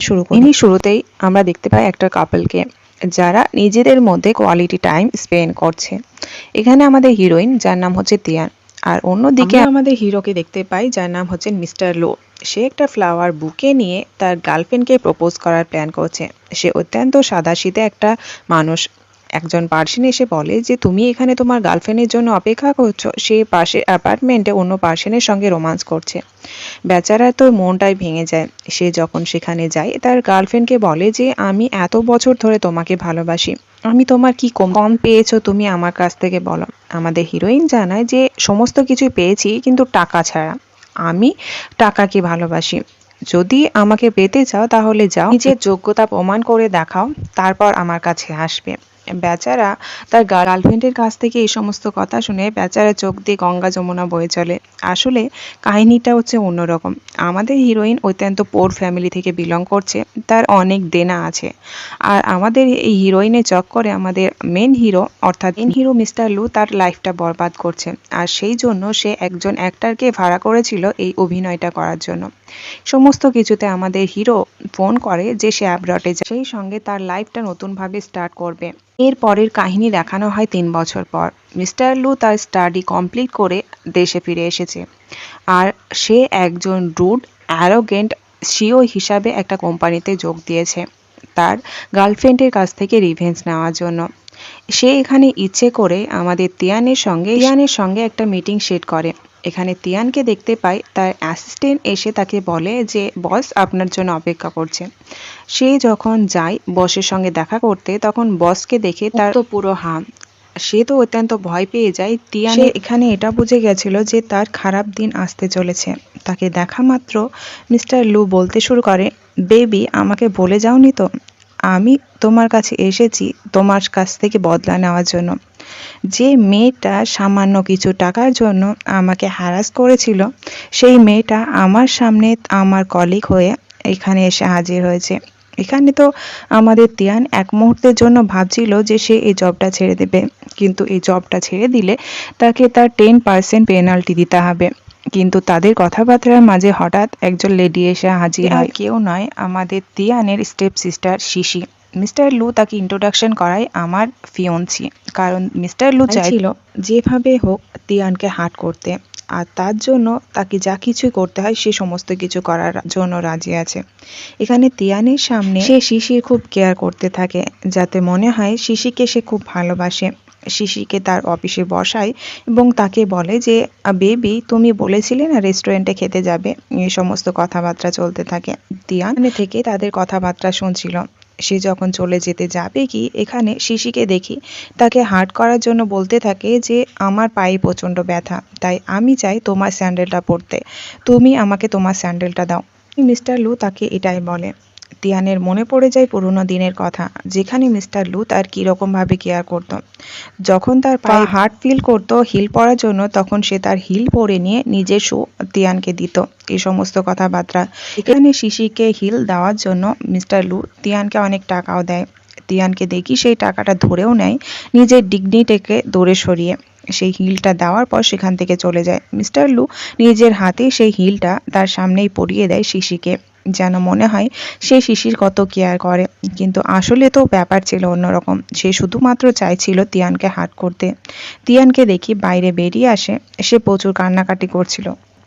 শুরু করি। শুরুতেই আমরা দেখতে পাই একটা কাপলকে যারা নিজেদের মধ্যে কোয়ালিটি টাইম স্পেন্ড করছে। এখানে আমাদের হিরোইন যার নাম হচ্ছে তিয়ান, আর অন্যদিকে আমাদের হিরোকে দেখতে পাই যার নাম হচ্ছে মিস্টার লো। সে একটা ফ্লাওয়ার বুকে নিয়ে তার গার্লফ্রেন্ডকে প্রপোজ করার প্ল্যান করছে। সে অত্যন্ত সাদাসিধে একটা মানুষ। একজন পার্সন এসে বলে যে তুমি এখানে তোমার গার্লফ্রেন্ডের জন্য অপেক্ষা করছো, সে পাশে অ্যাপার্টমেন্টে অন্য পার্সনের সঙ্গে রোমান্স করছে। বেচারা তো মনটাই ভেঙে যায়। সে যখন সেখানে যায় তার গার্লফ্রেন্ডকে বলে যে আমি এত বছর ধরে তোমাকে ভালোবাসি, আমি তোমার কি কম কম পেয়েছো তুমি আমার কাছ থেকে বলো। আমাদের হিরোইন জানায় যে সমস্ত কিছু পেয়েছি কিন্তু টাকা ছাড়া। আমি টাকাকে ভালোবাসি, যদি আমাকে পেতে চাও তাহলে যাও, নিজের যোগ্যতা প্রমাণ করে দেখাও, তারপর আমার কাছে আসবে। বেচারা তার গার্লফ্রেন্ডের কাছ থেকে এই সমস্ত কথা শুনে বেচারা চোখ দিয়ে গঙ্গা যমুনা বয়ে চলে। আসলে কাহিনীটা হচ্ছে অন্যরকম। আমাদের হিরোইন অত্যন্ত পোর ফ্যামিলি থেকে বিলং করছে, তার অনেক দেনা আছে। আর আমাদের এই হিরোইনের চক্করে আমাদের মেন হিরো অর্থাৎ মেন হিরো মিস্টার লু তার লাইফটা বরবাদ করছে। আর সেই জন্য সে একজন অ্যাক্টরকে ভাড়া করেছিল এই অভিনয়টা করার জন্য। সমস্ত কিছুতে আমাদের হিরো ফোন করে যে সে অ্যাব্রডে যায়, সেই সঙ্গে তার লাইফটা নতুনভাবে স্টার্ট করবে। এর পরের কাহিনী দেখানো হয় 3 বছর পর। মিস্টার লু তার স্টাডি কমপ্লিট করে দেশে ফিরে এসেছে, আর সে একজন রুড অ্যারোগেন্ট সিও হিসাবে একটা কোম্পানিতে যোগ দিয়েছে তার গার্লফ্রেন্ডের কাছ থেকে রিভেঞ্জ নেওয়ার জন্য। সে এখানে ইচ্ছে করে আমাদের তিয়ানের সঙ্গে একটা মিটিং সেট করে। এখানে তিয়ানকে দেখতে পাই তার অ্যাসিস্ট্যান্ট এসে তাকে বলে যে বস আপনার জন্য অপেক্ষা করছে। সে যখন যায় বসের সঙ্গে দেখা করতে, তখন বসকে দেখে তার তো পুরো হাম। সে তো অত্যন্ত ভয় পেয়ে যায়। তিয়ান এখানে এটা বুঝে গেছিল যে তার খারাপ দিন আসতে চলেছে। তাকে দেখা মাত্র মিস্টার লু বলতে শুরু করে, বেবি আমাকে বলে যাওনি তো, আমি তোমার কাছে এসেছি তোমার কাছ থেকে বদলা নেওয়ার জন্য। যে মেয়েটা সামান্য কিছু টাকার জন্য আমাকে হ্যারাস করেছিল, সেই মেয়েটা আমার সামনে আমার কলিগ হয়ে এখানে এসে হাজির হয়েছে। এখানে তো আমাদের তিয়ান এক মুহূর্তের জন্য ভাবছিল যে সে এই জবটা ছেড়ে দেবে, কিন্তু এই জবটা ছেড়ে দিলে তাকে তার 10% পেনাল্টি দিতে হবে। কিন্তু তাদের কথাবার্তার মাঝে হঠাৎ একজন লেডি এসে হাজির হয়। কেউ নয়, আমাদের তিয়ানের স্টেপ সিস্টার শিশি। মিস্টার লু তাকে ইন্ট্রোডাকশন করায় আমার ফিয়ন্সি, কারণ মিস্টার লু চাইছিল যেভাবে হোক তিয়ানকে হার্ট করতে, আর তার জন্য তাকে যা কিছু করতে হয় সে সমস্ত কিছু করার জন্য রাজি আছে। এখানে তিয়ানের সামনে সে শিশির খুব কেয়ার করতে থাকে, যাতে মনে হয় শিশিকে সে খুব ভালোবাসে। শিশিকে তার অফিসে বসায় এবং তাকে বলে যে বেবি তুমি বলেছিলে না রেস্টুরেন্টে খেতে যাবে। এই সমস্ত কথাবার্তা চলতে থাকে। তিয়ান থেকে তাদের কথাবার্তা শুনছিল। সে যখন চলে যেতে যাবে কি, এখানে শিশিকে দেখি তাকে হার্ট করার জন্য বলতে থাকে যে আমার পায়ে প্রচণ্ড ব্যথা, তাই আমি চাই তোমার স্যান্ডেলটা পরতে, তুমি আমাকে তোমার স্যান্ডেলটা দাও। মিস্টার লু তাকে এটাই বলে। তিয়ানের মনে পড়ে যায় পুরোনো দিনের কথা, যেখানে মিস্টার লু তার কীরকমভাবে কেয়ার করতো। যখন তার পায়ে হার্ট ফিল করতো হিল পরার জন্য, তখন সে তার হিল পরে নিয়ে নিজের শু তিয়ানকে দিত। এই সমস্ত কথাবার্তা। এখানে শিশিকে হিল দেওয়ার জন্য মিস্টার লু তিয়ানকে অনেক টাকাও দেয়। তিয়ানকে দেখি সেই টাকাটা ধরেও নেয় নিজের ডিগনিটিকে দূরে সরিয়ে। সেই হিলটা দেওয়ার পর সেখান থেকে চলে যায়। মিস্টার লু নিজের হাতে সেই হিলটা তার সামনেই পরিয়ে দেয় শিশিকে, যেন মনে হয় সে শিশির কত কেয়ার করে। কিন্তু আসলে তো ব্যাপার ছিল অন্যরকম। সে শুধুমাত্র চাইছিল তিয়ানকে হার্ট করতে। তিয়ানকে দেখি বাইরে বেরিয়ে আসে, সে প্রচুর কান্নাকাটি করছিল।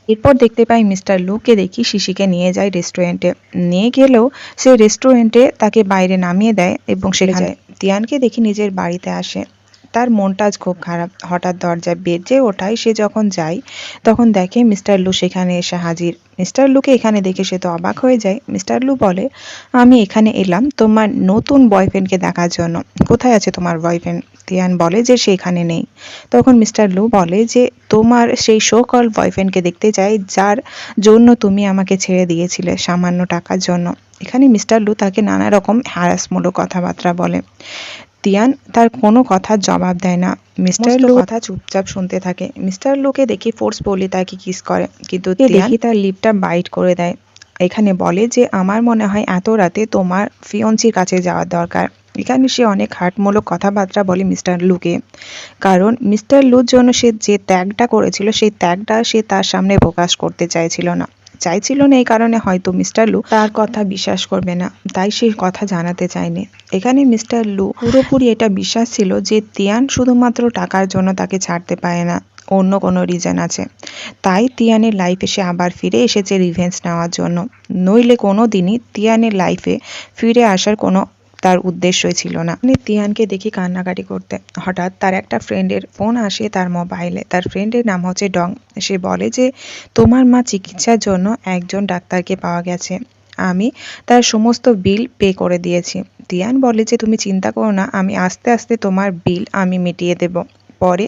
এরপর দেখতে পাই মিস্টার লুকে দেখি শিশিকে নিয়ে যায় রেস্টুরেন্টে। নিয়ে গেলেও সে রেস্টুরেন্টে তাকে বাইরে নামিয়ে দেয় এবং সেখানে তিয়ানকে দেখি নিজের বাড়িতে আসে। তার মনটা আজ খুব খারাপ। হঠাৎ দরজায় বেজে ওঠায়। সে যখন যায় তখন দেখে মিস্টার লু সেখানে এসে হাজির। মিস্টার লুকে এখানে দেখে সে তো অবাক হয়ে যায়। মিস্টার লু বলে, আমি এখানে এলাম তোমার নতুন বয়ফ্রেন্ডকে দেখার জন্য, কোথায় আছে তোমার বয়ফ্রেন্ড? তিয়ান বলে যে সে এখানে নেই। তখন মিস্টার লু বলে যে তোমার সেই শো কল বয়ফ্রেন্ডকে দেখতে চাই, যার জন্য তুমি আমাকে ছেড়ে দিয়েছিলে সামান্য টাকার জন্য। এখানে মিস্টার লু তাকে নানা রকম হ্যারাসমূলক কথাবার্তা বলে। তিয়ান তার কোনো কথার জবাব দেয় না। মিস্টার লু কথা চুপচাপ শুনতে থাকে। মিস্টার লুকে দেখি ফোর্সফুলি তাকে কিস করে, কিন্তু দেখি তার লিপটা বাইট করে দেয়। এখানে বলে যে আমার মনে হয় এত রাতে তোমার ফিয়ন্সির কাছে যাওয়ার দরকার। এখানে সে অনেক হার্টমূলক কথাবার্তা বলে মিস্টার লুকে, কারণ মিস্টার লুর জন্য সে যে ত্যাগটা করেছিল সেই ত্যাগটা সে তার সামনে প্রকাশ করতে চাইছিল না। চাইছিল না, এই কারণে হয়তো মিস্টার লু তার কথা বিশ্বাস করবে না, তাই সে কথা জানাতে চায়নি। এখানে মিস্টার লু পুরোপুরি এটা বিশ্বাস ছিল যে তিয়ান শুধুমাত্র টাকার জন্য তাকে ছাড়তে পারে না, অন্য কোনো রিজন আছে। তাই তিয়ানের লাইফে সে আবার ফিরে এসেছে রিভেঞ্জ নেওয়ার জন্য, নইলে কোনো দিনই তিয়ানের লাইফে ফিরে আসার কোনো তার উদ্দেশ্যই ছিল না। তিয়ানকে দেখি কান্নাকাটি করতে, হঠাৎ তার একটা ফ্রেন্ডের ফোন আসে তার মোবাইলে। তার ফ্রেন্ডের নাম হচ্ছে ডং। সে বলে যে তোমার মা চিকিৎসার জন্য একজন ডাক্তারকে পাওয়া গেছে, আমি তার সমস্ত বিল পে করে দিয়েছি। তিয়ান বলে যে তুমি চিন্তা করো না, আমি আস্তে আস্তে তোমার বিল আমি মিটিয়ে দেব। পরে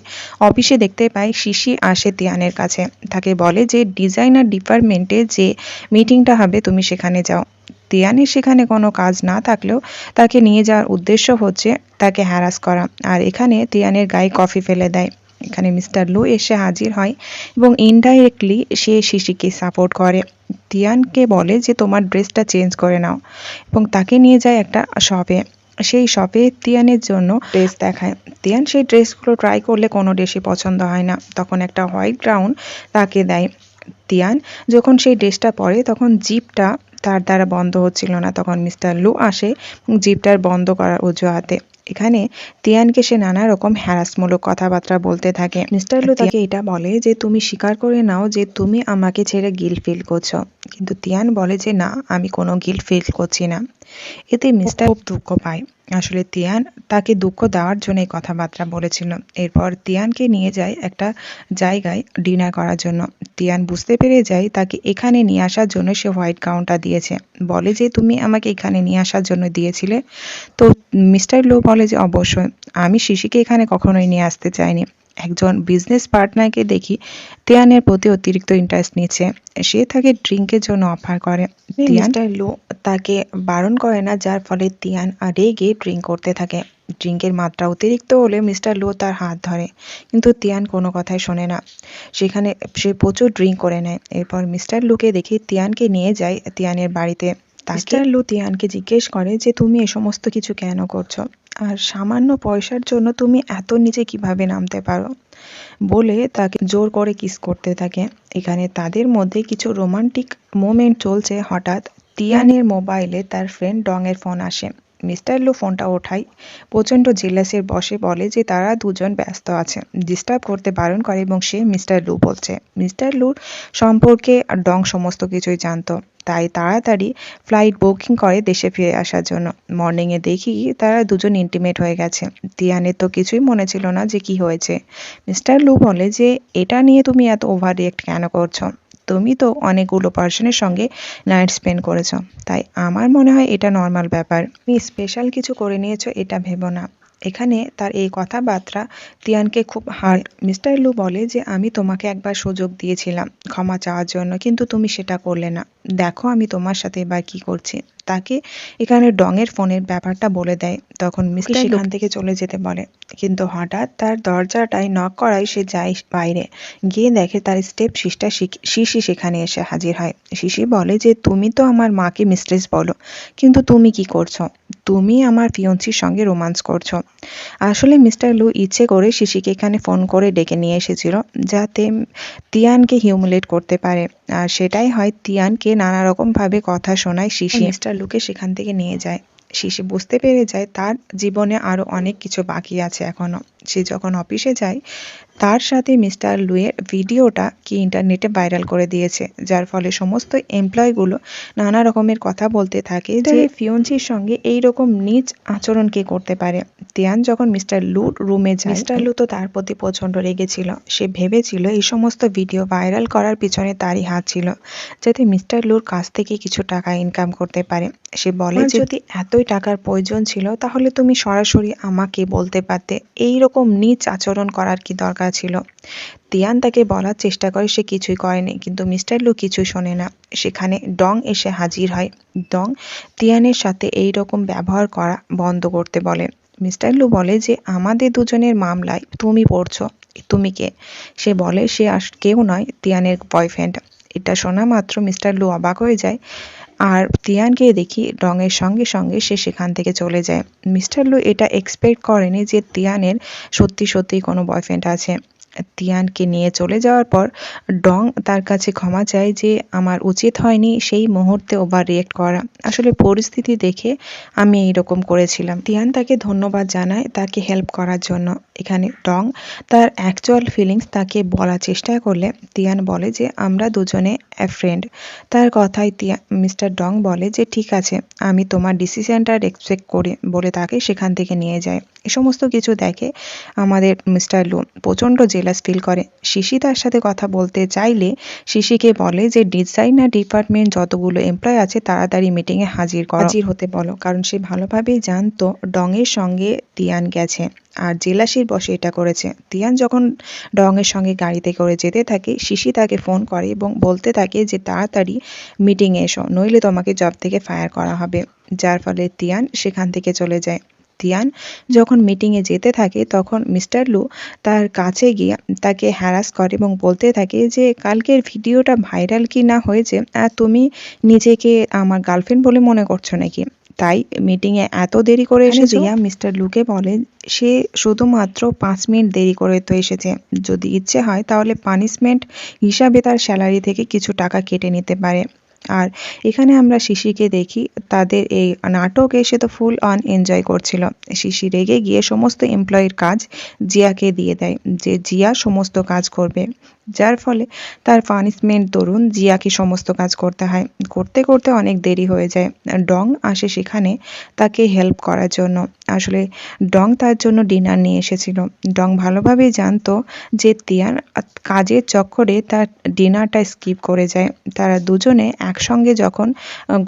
অফিসে দেখতে পাই শিশি আসে তিয়ানের কাছে, তাকে বলে যে ডিজাইনার ডিপার্টমেন্টে যে মিটিংটা হবে তুমি সেখানে যাও। তিয়ানের সেখানে কোনো কাজ না থাকলেও তাকে নিয়ে যাওয়ার উদ্দেশ্য হচ্ছে তাকে হ্যারাস করা, আর এখানে তিয়ানের গায়ে কফি ফেলে দেয়। এখানে মিস্টার লু এসে হাজির হয় এবং ইনডাইরেক্টলি সে শিশিকে সাপোর্ট করে। তিয়ানকে বলে যে তোমার ড্রেসটা চেঞ্জ করে নাও এবং তাকে নিয়ে যায় একটা শপে। সেই শপে তিয়ানের জন্য ড্রেস দেখায়। তিয়ান সেই ড্রেসগুলো ট্রাই করলে কোনো ড্রেসই পছন্দ হয় না, তখন একটা হোয়াইট গাউন তাকে দেয়। তিয়ান যখন সেই ড্রেসটা পরে তখন জিপটা তার দ্বারা বন্ধ হচ্ছিল না, তখন মিস্টার লু আসে জিপটার বন্ধ করার অজুহাতে। এখানে তিয়ানকে সে নানা রকম হ্যারাসমূলক কথাবার্তা বলতে থাকে। মিস্টার লু তাকে এটা বলে যে তুমি স্বীকার করে নাও যে তুমি আমাকে ছেড়ে গিল্ট ফিল করছো, কিন্তু তিয়ান বলে যে না, আমি কোনো গিল্ট ফিল করছি না। এতে মিস্টার খুব দুঃখ পায়, আসলে তিয়ান তাকে দুঃখ দেওয়ার জন্য এই কথাবার্তা বলেছিল। এরপর তিয়ানকে নিয়ে যায় একটা জায়গায় ডিনার করার জন্য। তিয়ান বুঝতে পেরে যায় তাকে এখানে নিয়ে আসার জন্য সে হোয়াইট গাউনটা দিয়েছে, বলে যে তুমি আমাকে এখানে নিয়ে আসার জন্য দিয়েছিলে। তো মিস্টার লো বলে যে অবশ্যই, আমি শিশিকে এখানে কখনোই নিয়ে আসতে চাইনি। একজন বিজনেস পার্টনারকে দেখি তিয়ানের প্রতি অতিরিক্ত ইন্টারেস্ট নিচ্ছে, সে তাকে ড্রিঙ্কের জন্য অফার করে। মিস্টার লো তাকে বারণ করে না, যার ফলে তিয়ান রেগে ড্রিঙ্ক করতে থাকে। ড্রিঙ্কের মাত্রা অতিরিক্ত হলে মিস্টার লো তার হাত ধরে, কিন্তু তিয়ান কোনো কথাই শোনে না, সেখানে সে প্রচুর ড্রিঙ্ক করে নেয়। এরপর মিস্টার লুকে দেখি তিয়ানকে নিয়ে যায় তিয়ানের বাড়িতে। মিস্টার লু তিয়ানকে জিজ্ঞেস করে যে তুমি এ সমস্ত কিছু কেন করছো, আর সামান্য পয়সার জন্য তুমি এত নিচে কিভাবে নামতে পারো, বলে তাকে জোর করে কিস করতে থাকে। এখানে তাদের মধ্যে কিছু রোমান্টিক মোমেন্ট চলছে, হঠাৎ তিয়ানের মোবাইলে তার ফ্রেন্ড ডং এর ফোন আসে। মিস্টার লু ফোনটা ওঠায়, প্রচণ্ড জেলাসের বসে বলে যে তারা দুজন ব্যস্ত আছে, ডিস্টার্ব করতে বারণ করে এবং সে মিস্টার লু বলছে। মিস্টার লুর সম্পর্কে ডং সমস্ত কিছুই জানতো, তাই তাড়াতাড়ি ফ্লাইট বুকিং করে দেশে ফিরে আসার জন্য। মর্নিংয়ে দেখি তারা দুজন ইন্টিমেট হয়ে গেছে। তিয়ানের তো কিছুই মনে ছিল না যে কি হয়েছে। মিস্টার লু বলে যে এটা নিয়ে তুমি এত ওভার রিয়েক্ট কেন করছো, তুমি তো অনেকগুলো পার্সনের সঙ্গে নাইট স্পেন্ড করেছো, তাই আমার মনে হয় এটা নর্মাল ব্যাপার, তুমি স্পেশাল কিছু করে নিয়েছো এটা ভেবো না। এখানে তার এই কথাবার্তা তিয়ানকে খুব হার্ট। মিস্টার লু বলে যে আমি তোমাকে একবার সুযোগ দিয়েছিলাম ক্ষমা চাওয়ার জন্য, কিন্তু তুমি সেটা করলে না, দেখো আমি তোমার সাথে এবার কি করছি। তাকে এখানে ডংয়ের ফোনের ব্যাপারটা বলে দেয়, তখন মিস্টার সেখান থেকে চলে যেতে বলে, কিন্তু হঠাৎ তার দরজাটায় নক করায় সে যায় বাইরে, গিয়ে দেখে তার স্টেপ সিস্টার শিশি সেখানে এসে হাজির হয়। শিশি বলে যে তুমি তো আমার মাকে মিস্ট্রেস বলো, কিন্তু তুমি কি করছো, তুমি আমার ফিয়ন্সির সঙ্গে রোমান্স করছো। আসলে মিস্টার লু ইচ্ছে করে শিশিকে এখানে ফোন করে ডেকে নিয়ে এসেছিল যাতে তিয়ানকে হিউমিলেট করতে পারে, আর সেটাই হয়। তিয়ানকে নানা রকম ভাবে কথা শোনায় শিশি। মিস্টার লুকে সেখান থেকে নিয়ে যায়। শিশি বুঝতে পেরে যায় তার জীবনে আরো অনেক কিছু বাকি আছে এখনো। সে যখন অফিসে যায় তার সাথে মিস্টার লুয়ের ভিডিওটা কি ইন্টারনেটে ভাইরাল করে দিয়েছে, যার ফলে সমস্ত এমপ্লয়গুলো নানা রকমের কথা বলতে থাকে যে ফিয়ন্সির সঙ্গে এই রকম নীচ আচরণ কে করতে পারে। তিয়ান যখন মিস্টার লুর রুমে যায়, মিস্টার লু তো তার প্রতি প্রচন্ড রেগেছিল। সে ভেবেছিল এই সমস্ত ভিডিও ভাইরাল করার পিছনে তারই হাত ছিল, যাতে মিস্টার লুর কাছ থেকে কিছু টাকা ইনকাম করতে পারে। সে বলে যে যদি এতই টাকার প্রয়োজন ছিল তাহলে তুমি সরাসরি আমাকে বলতে পারতে, এই রকম নীচ আচরণ করার কি দরকার ছিল। তিয়ান তাকে বলার চেষ্টা করে সে কিছুই করেনি, কিন্তু মিস্টার লু কিছুই শোনে না। সেখানে ডং এসে হাজির হয়। ডং তিয়ানের সাথে এই রকম ব্যবহার করা বন্ধ করতে বলে। মিস্টার লু বলে যে আমাদের দুজনের মামলায় তুমি পড়ছো, তুমি কে? সে বলে সে কেউ নয়, তিয়ানের বয়ফ্রেন্ড। এটা শোনা মাত্র মিস্টার লু অবাক হয়ে যায়, আর তিয়ানকে দেখি ডংয়ের সঙ্গে সঙ্গে সে সেখান থেকে চলে যায়। মিস্টার লু এটা এক্সপেক্ট করেনি যে তিয়ানের সত্যি সত্যি কোনো বয়ফ্রেন্ড আছে। তিয়ানকে নিয়ে চলে যাওয়ার পর ডং তার কাছে ক্ষমা চায় যে আমার উচিত হয়নি সেই মুহূর্তে ওভার রিয়েক্ট করা, আসলে পরিস্থিতি দেখে আমি এইরকম করেছিলাম। তিয়ান তাকে ধন্যবাদ জানায় তাকে হেল্প করার জন্য। এখানে ডং তার অ্যাকচুয়াল ফিলিংস তাকে বলার চেষ্টা করলে তিয়ান বলে যে আমরা দুজনে ফ্রেন্ড। তার কথায় মিস্টার ডং বলে যে ঠিক আছে, আমি তোমার ডিসিশনটা রেসপেক্ট করি বলে তাকে সেখান থেকে নিয়ে যায়। এ সমস্ত কিছু দেখে আমাদের মিস্টার লু প্রচণ্ড জেলাস ফিল করে। শিশি তার সাথে কথা বলতে চাইলে শিশিকে বলে যে ডিজাইনার ডিপার্টমেন্ট যতগুলো এমপ্লয় আছে তাড়াতাড়ি মিটিংয়ে হাজির হতে বলো, কারণ সে ভালোভাবেই জানতো ডংয়ের সঙ্গে তিয়ান গেছে আর জেলাসির বশে এটা করেছে। তিয়ান যখন ডংয়ের সঙ্গে গাড়িতে করে যেতে থাকে শিশি তাকে ফোন করে এবং বলতে থাকে যে তাড়াতাড়ি মিটিংয়ে এসো, নইলে তোমাকে জব থেকে ফায়ার করা হবে, যার ফলে তিয়ান সেখান থেকে চলে যায়। তিয়ান যখন মিটিংয়ে যেতে থাকে তখন মিস্টার লু তার কাছে গিয়ে তাকে হ্যারাস করে এবং বলতে থাকে যে কালকের ভিডিওটা ভাইরাল কি না হয়েছে আর তুমি নিজেকে আমার গার্লফ্রেন্ড বলে মনে করছো নাকি, তাই মিটিংয়ে এত দেরি করে এসেছো। জিয়া মিস্টার লুকে বলে সে শুধুমাত্র 5 মিনিট দেরি করে তো এসেছে, যদি ইচ্ছে হয় তাহলে পানিশমেন্ট হিসাবে তার স্যালারি থেকে কিছু টাকা কেটে নিতে পারে। আর এখানে আমরা শিশিকে দেখি তাদের এই নাটকে সে তো ফুল অন এনজয় করছিল। শিশি রেগে গিয়ে সমস্ত এমপ্লয়ির কাজ জিয়াকে দিয়ে দেয় যে জিয়া সমস্ত কাজ করবে, যার ফলে তার পানিশমেন্ট দরুন জিয়াকে সমস্ত কাজ করতে হয়। করতে করতে অনেক দেরি হয়ে যায়। ডং আসে সেখানে তাকে হেল্প করার জন্য। আসলে ডং তার জন্য ডিনার নিয়ে এসেছিল। ডং ভালোভাবেই জানতো যে তিয়ান কাজের চক্করে তার ডিনারটা স্কিপ করে যায়। তারা দুজনে একসঙ্গে যখন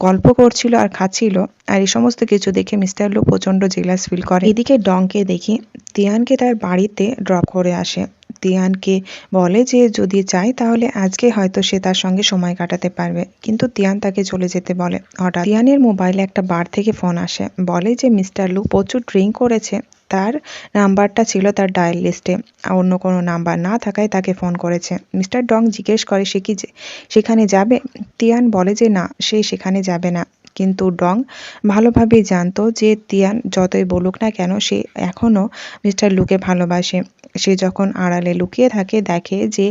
গল্প করছিল আর খাচ্ছিল আর এই সমস্ত কিছু দেখে মিস্টার লু প্রচণ্ড জেলাস ফিল করে। এদিকে ডংকে দেখি তিয়ানকে তার বাড়িতে ড্রপ করে আসে। তিয়ানকে বলে যে যদি চায় তাহলে আজকে হয়তো সে তার সঙ্গে সময় কাটাতে পারবে, কিন্তু তিয়ান তাকে চলে যেতে বলে। হঠাৎ তিয়ানের মোবাইলে একটা বার থেকে ফোন আসে, বলে যে মিস্টার লু প্রচুর ড্রিঙ্ক করেছে, তার নাম্বারটা ছিল তার ডায়াল লিস্টে, অন্য কোনো নাম্বার না থাকায় তাকে ফোন করেছে। মিস্টার ডং জিজ্ঞেস করে সে কি সেখানে যাবে। তিয়ান বলে যে না, সে সেখানে যাবে না, কিন্তু ডং ভালোভাবেই জানতো যে তিয়ান যতই বলুক না কেন সে এখনও মিস্টার লুকে ভালোবাসে। সে যখন আড়ালে লুকিয়ে থাকে দেখে যে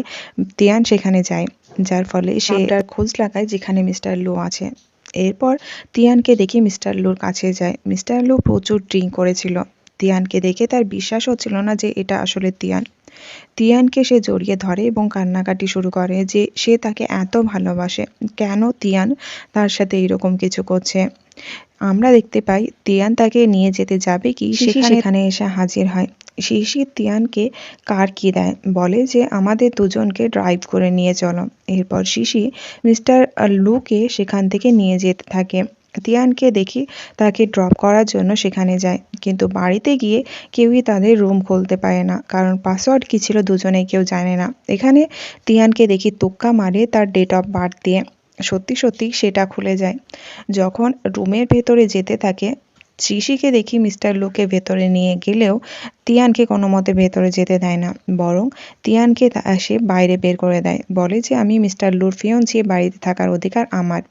তিয়ান সেখানে যায়, যার ফলে সে তার খোঁজ লাগায় যেখানে মিস্টার লু আছে। এরপর তিয়ানকে দেখে মিস্টার লুর কাছে যায়। মিস্টার লু প্রচুর ড্রিঙ্ক করেছিল। তিয়ানকে দেখে তার বিশ্বাস হচ্ছিল না যে এটা আসলে তিয়ান। তিয়ানকে সে জড়িয়ে ধরে এবং কান্নাকাটি শুরু করে যে সে তাকে এত ভালোবাসে, কেন তিয়ান তার সাথে এরকম কিছু করছে। আমরা দেখতে পাই তিয়ান তাকে নিয়ে যেতে যাবে কি সেখানে এসে হাজির হয়। শিশি তিয়ানকে কার কি দেয়, বলে যে আমাদের দুজনকে ড্রাইভ করে নিয়ে চলো। এরপর শিশি মিস্টার লুকে সেখান থেকে নিয়ে যেতে থাকে। তিয়ানকে দেখি তাকে ড্রপ করার জন্য সেখানে যায়, কিন্তু বাড়িতে গিয়ে কেউই তাদের রুম খুলতে পারে না, কারণ পাসওয়ার্ড কী ছিল দুজনেই কেউ জানে না। এখানে তিয়ানকে দেখি তুক্কা মারে তার ডেট অফ বার্থ দিয়ে, সত্যি সত্যি সেটা খুলে যায়। যখন রুমের ভেতরে যেতে থাকে শিশিকে দেখি মিস্টার লুকে ভেতরে নিয়ে গেলেও তিয়ানকে কোনো মতে ভেতরে যেতে দেয় না, বরং তিয়ানকে সে বাইরে বের করে দেয়, বলে যে আমি মিস্টার লুর ফিয়ন্সি, বাড়িতে থাকার অধিকার আমার।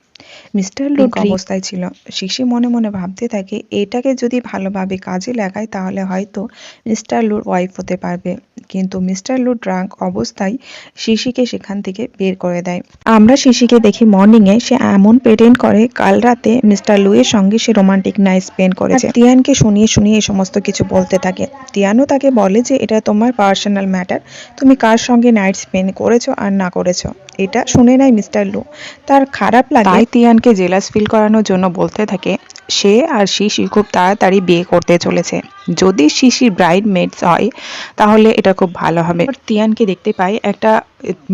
মিস্টার লু অবস্থায় ছিল। শিশি মনে মনে ভাবতে থাকে এটাকে যদি ভালোভাবে কাজে লাগায় তাহলে হয়তো মিস্টার লুর ওয়াইফ হতে পারবে, কিন্তু মিস্টার লু ড্রাঙ্ক অবস্থায় শিশিকে সেখান থেকে বের করে দেয়। আমরা শিশিকে দেখি মর্নিংয়ে সে এমন প্রেটেন্ড করে কাল রাতে মিস্টার লু এর সঙ্গে সে রোমান্টিক নাইট স্পেন্ড করেছে। তিয়ানকে শুনিয়ে শুনিয়ে এই সমস্ত কিছু বলতে থাকে। তিয়ানও তাকে বলে যে এটা তোমার পার্সোনাল ম্যাটার, তুমি কার সঙ্গে নাইট স্পেন্ড করেছো আর না করেছো এটা শুনে নেয় মিস্টার লু। তার খারাপ লাগে, তাই তিয়ানকে জেলাস ফিল করানোর জন্য বলতে থাকে সে আর শিশি খুব তাড়াতাড়ি বিয়ে করতে চলেছে, যদি শিশির ব্রাইড মেডস হয় তাহলে এটা খুব ভালো হবে। তিয়ানকে দেখতে পাই একটা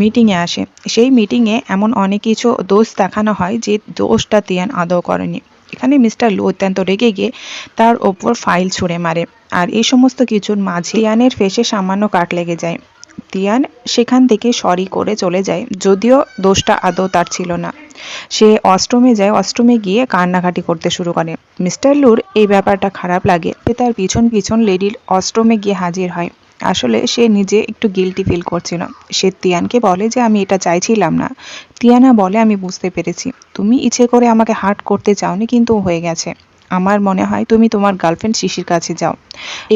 মিটিংয়ে আসে, সেই মিটিংয়ে এমন অনেক কিছু দোষ দেখানো হয় যে দোষটা তিয়ান আদৌ করেনি। এখানে মিস্টার লু অত্যন্ত রেগে গিয়ে তার ওপর ফাইল ছুঁড়ে মারে, আর এই সমস্ত কিছুর মাঝে তিয়ানের ফেসে সামান্য কাট লেগে যায়। তিয়ান সেখান থেকে সরি করে চলে যায়, যদিও দোষটা আদৌ তার ছিল না। সে অষ্টমে যায়, অষ্টমে গিয়ে কান্নাকাটি করতে শুরু করে। মিস্টার লুর এই ব্যাপারটা খারাপ লাগে, সে তার পিছন পিছন লেডির অষ্টমে গিয়ে হাজির হয়। আসলে সে নিজে একটু গিল্টি ফিল করছিল। সে তিয়ানকে বলে যে আমি এটা চাইছিলাম না। তিয়ানা বলে আমি বুঝতে পেরেছি, তুমি ইচ্ছে করে আমাকে হার্ট করতে চাওনি, কিন্তু হয়ে গেছে। আমার মনে হয় তুমি তোমার গার্লফ্রেন্ড শিশির কাছে যাও।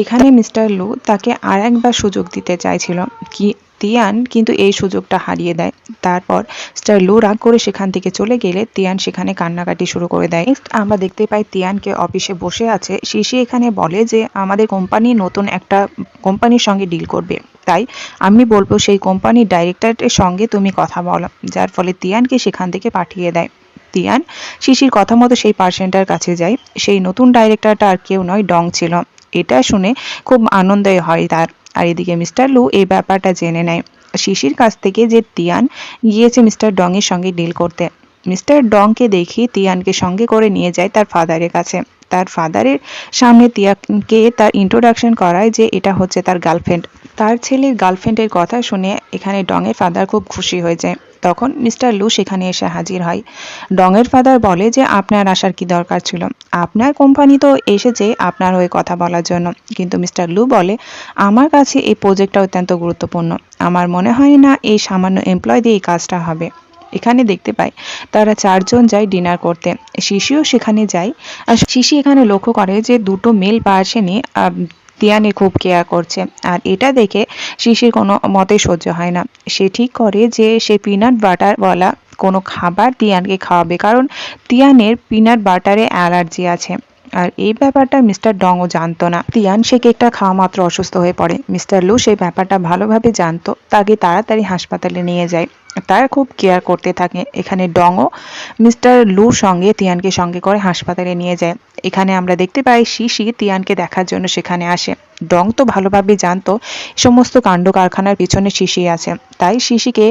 এখানে মিস্টার লু তাকে আর একবার সুযোগ দিতে চাইছিল কি তিয়ান কিন্তু এই সুযোগটা হারিয়ে দেয়। তারপর মিস্টার লু রাগ করে সেখান থেকে চলে গেলে তিয়ান সেখানে কান্নাকাটি শুরু করে দেয়। নেক্সট আমরা দেখতে পাই তিয়ানকে অফিসে বসে আছে। শিশি এখানে বলে যে আমাদের কোম্পানি নতুন একটা কোম্পানির সঙ্গে ডিল করবে, তাই আমি বলবো সেই কোম্পানির ডাইরেক্টরের সঙ্গে তুমি কথা বলো, যার ফলে তিয়ানকে সেখান থেকে পাঠিয়ে দেয়। তিয়ান শিশির কথা মতো সেই পার্সনটার কাছে যায়। সেই নতুন ডাইরেক্টরটা আর কেউ নয়, ডং ছিল। এটা শুনে খুব আনন্দ হয় তার। আর এদিকে মিস্টার লু এই ব্যাপারটা জেনে নেয় শিশির কাছ থেকে যে তিয়ান গিয়েছে মিস্টার ডং এর সঙ্গে ডিল করতে। মিস্টার ডংকে দেখে তিয়ানকে সঙ্গে করে নিয়ে যায় তার ফাদারের কাছে। তার ফাদারের সামনে তিয়ানকে তার ইন্ট্রোডাকশন করায় যে এটা হচ্ছে তার গার্লফ্রেন্ড। তার ছেলের গার্লফ্রেন্ডের কথা শুনে এখানে ডংয়ের ফাদার খুব খুশি হয়ে যায়। তখন মিস্টার লু সেখানে এসে হাজির হয়। ডংয়ের ফাদার বলে যে আপনার আসার কি দরকার ছিল, আপনার কোম্পানি তো এসেছে আপনার হয়ে কথা বলার জন্য। কিন্তু মিস্টার লু বলে আমার কাছে এই প্রজেক্টটা অত্যন্ত গুরুত্বপূর্ণ, আমার মনে হয় না এই সামান্য এমপ্লয় দিয়ে এই কাজটা হবে। এখানে দেখতে পাই তারা চারজন যায় ডিনার করতে। শিশিও সেখানে যায়। আর শিশি এখানে লক্ষ্য করে যে দুটো মেল পার্সনই তিয়ানের খুব কেয়ার করছে। আর এটা দেখে শিশির কোনো মতে সহ্য হয় না। সে ঠিক করে যে সে পিনাট বাটার বলা কোনো খাবার তিয়ানকে খাওয়াবে, কারণ তিয়ানের পিনাট বাটারে অ্যালার্জি আছে। আর এই ব্যাপারটা মিস্টার ডংও জানতো না। তিয়ান সে কেকটা খাওয়া মাত্র অসুস্থ হয়ে পড়ে। মিস্টার লু সেই ব্যাপারটা ভালোভাবে জানতো, তাকে তাড়াতাড়ি হাসপাতালে নিয়ে যায়। তার খুব কেয়ার করতে থাকে। এখানে ডংও মিস্টার লুর সঙ্গে তিয়ানকে সঙ্গে করে হাসপাতালে নিয়ে যায়। এখানে আমরা দেখতে পাই শিশি তিয়ানকে দেখার জন্য সেখানে আসে। ডং তো ভালোভাবে জানতো সমস্ত কাণ্ড কারখানার পিছনে শিশি আছে, তাই শিশিকে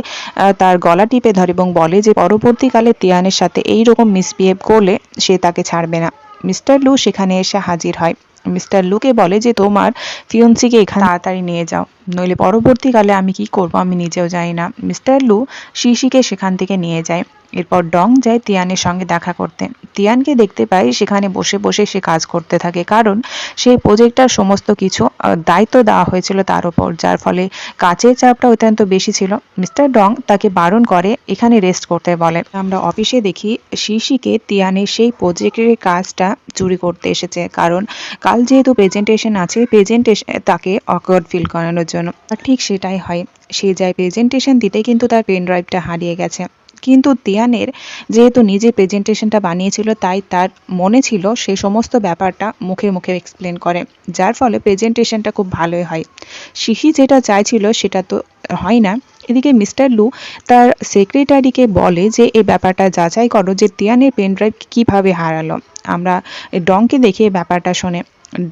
তার গলা টিপে ধরে এবং বলে যে পরবর্তীকালে তিয়ানের সাথে এই রকম মিসবিহেভ করলে সে তাকে ছাড়বে না। মিস্টার লু সেখানে এসে হাজির হয়। মিস্টার লুকে বলে যে তোমার ফিয়ন্সিকে এখানে তাড়াতাড়ি নিয়ে যাও, নইলে পরবর্তীকালে আমি কি করব আমি নিজেও জানি না। মিস্টার লু শিশিকে সেখান থেকে নিয়ে যায়। এরপর ডং যায় তিয়ানের সঙ্গে দেখা করতে। তিয়ানকে দেখতে পাই সেখানে বসে বসে সে কাজ করতে থাকে, কারণ সেই প্রজেক্টটার সমস্ত কিছু দায়িত্ব দেওয়া হয়েছিল তার উপর, যার ফলে কাজের চাপটা অত্যন্ত বেশি ছিল। মিস্টার ডং তাকে বারণ করে এখানে রেস্ট করতে বলে। আমরা অফিসে দেখি শিশিকে তিয়ানের সেই প্রজেক্টের কাজটা চুরি করতে এসেছে, কারণ কাল যেহেতু প্রেজেন্টেশন আছে, প্রেজেন্টেশন তাকে অকওয়ার্ড ফিল করানোর জন্য। ঠিক সেটাই হয়। সে যায় প্রেজেন্টেশন দিতে, কিন্তু তার পেন ড্রাইভটা হারিয়ে গেছে। কিন্তু তিয়ানের যেহেতু নিজে প্রেজেন্টেশনটা বানিয়েছিল, তাই তার মনে ছিল সে সমস্ত ব্যাপারটা মুখে মুখে এক্সপ্লেন করে, যার ফলে প্রেজেন্টেশনটা খুব ভালোই হয়। শিশি যেটা চাইছিল সেটা তো হয় না। এদিকে মিস্টার লু তার সেক্রেটারিকে বলে যে এই ব্যাপারটা যাচাই করো যে তিয়ানের পেন ড্রাইভ কীভাবে হারালো। আমরা ডংকে দেখে ব্যাপারটা শোনে।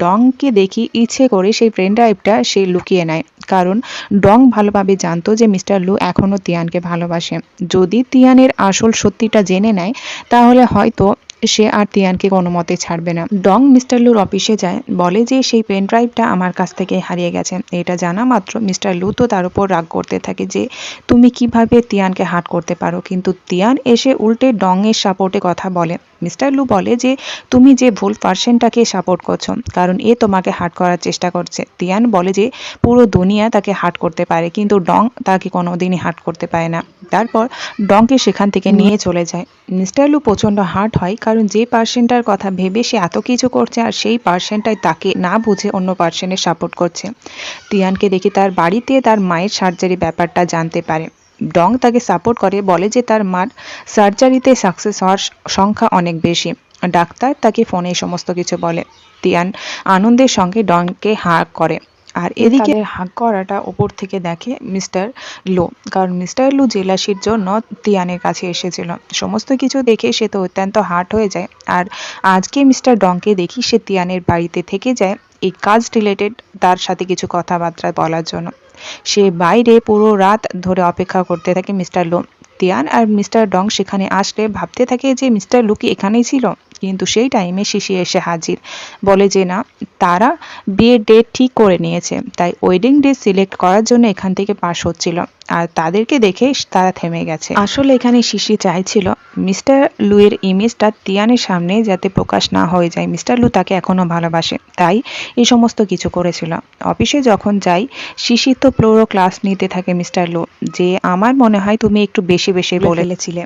ডংকে দেখি ইচ্ছে করে সেই পেন ড্রাইভটা সে লুকিয়ে নেয়, কারণ ডং ভালোভাবে জানতো যে মিস্টার লু এখনও তিয়ানকে ভালোবাসে। যদি তিয়ানের আসল সত্যিটা জেনে নেয় তাহলে হয়তো সে আর তিয়ানকে কোনো মতে ছাড়বে না। ডং মিস্টার লুর অফিসে যায়, বলে যে সেই পেন ড্রাইভটা আমার কাছ থেকে হারিয়ে গেছে। এটা জানা মাত্র মিস্টার লু তো তার উপর রাগ করতে থাকে যে তুমি কিভাবে তিয়ানকে হার্ট করতে পারো, কিন্তু তিয়ান এসে উল্টে ডং এর সাপোর্টে কথা বলে। মিস্টার লু বলে যে তুমি যে ভুল পার্সনটাকে সাপোর্ট করছো, কারণ এ তোমাকে হার্ট করার চেষ্টা করছে। তিয়ান বলে যে পুরো দুনিয়া তাকে হার্ট করতে পারে, কিন্তু ডং তাকে কোনোদিনই হার্ট করতে পারে না। তারপর ডংকে সেখান থেকে নিয়ে চলে যায়। মিস্টার লু প্রচণ্ড হার্ট হয়, কারণ যে পার্সনটার কথা ভেবে সে এত কিছু করছে আর সেই পার্সনটাই তাকে না বুঝে অন্য পার্সনের সাপোর্ট করছে। তিয়ানকে দেখে তার বাড়িতে তার মায়ের সার্জারি ব্যাপারটা জানতে পারে। ডং তাকে সাপোর্ট করে, বলে যে তার মার সার্জারিতে সাকসেস হওয়ার সংখ্যা অনেক বেশি। ডাক্তার তাকে ফোনে সমস্ত কিছু বলে। তিয়ান আনন্দের সঙ্গে ডংকে হাগ করে। আর এদিকে হাগ করাটা ওপর থেকে দেখে মিস্টার লু, কারণ মিস্টার লু জেলাসির জন্য তিয়ানের কাছে এসেছিল। সমস্ত কিছু দেখে সে তো অত্যন্ত হার্ট হয়ে যায়। আর আজকে মিস্টার ডংকে দেখি সে তিয়ানের বাড়িতে থেকে যায় এই কাজ রিলেটেড তার সাথে কিছু কথাবার্তা বলার জন্য। সে বাইরে পুরো রাত ধরে অপেক্ষা করতে থাকে মিস্টার লু। তিয়ান আর মিস্টার ডং সেখানে আসলে ভাবতে থাকে যে মিস্টার লু কি এখানেই ছিল, কিন্তু সেই টাইমে শিশি এসে হাজির, বলে যে না, তারা বিয়ের ডেট ঠিক করে নিয়েছে, তাই ওয়েডিং ডে সিলেক্ট করার জন্য এখান থেকে পাস হচ্ছিল। আর তাদেরকে দেখে তারা থেমে গেছে। আসলে এখানে শিশি চাইছিল মিস্টার লুয়ের ইমেজটা তিয়ানের সামনে যাতে প্রকাশ না হয়ে যায়, মিস্টার লু তাকে এখনো ভালোবাসে, তাই এই সমস্ত কিছু করেছিল। অফিসে যখন যাই, শিশি তো পুরো ক্লাস নিতে থাকে মিস্টার লু যে আমার মনে হয় তুমি একটু বেশি বেশি বলে ফেলেছিলে,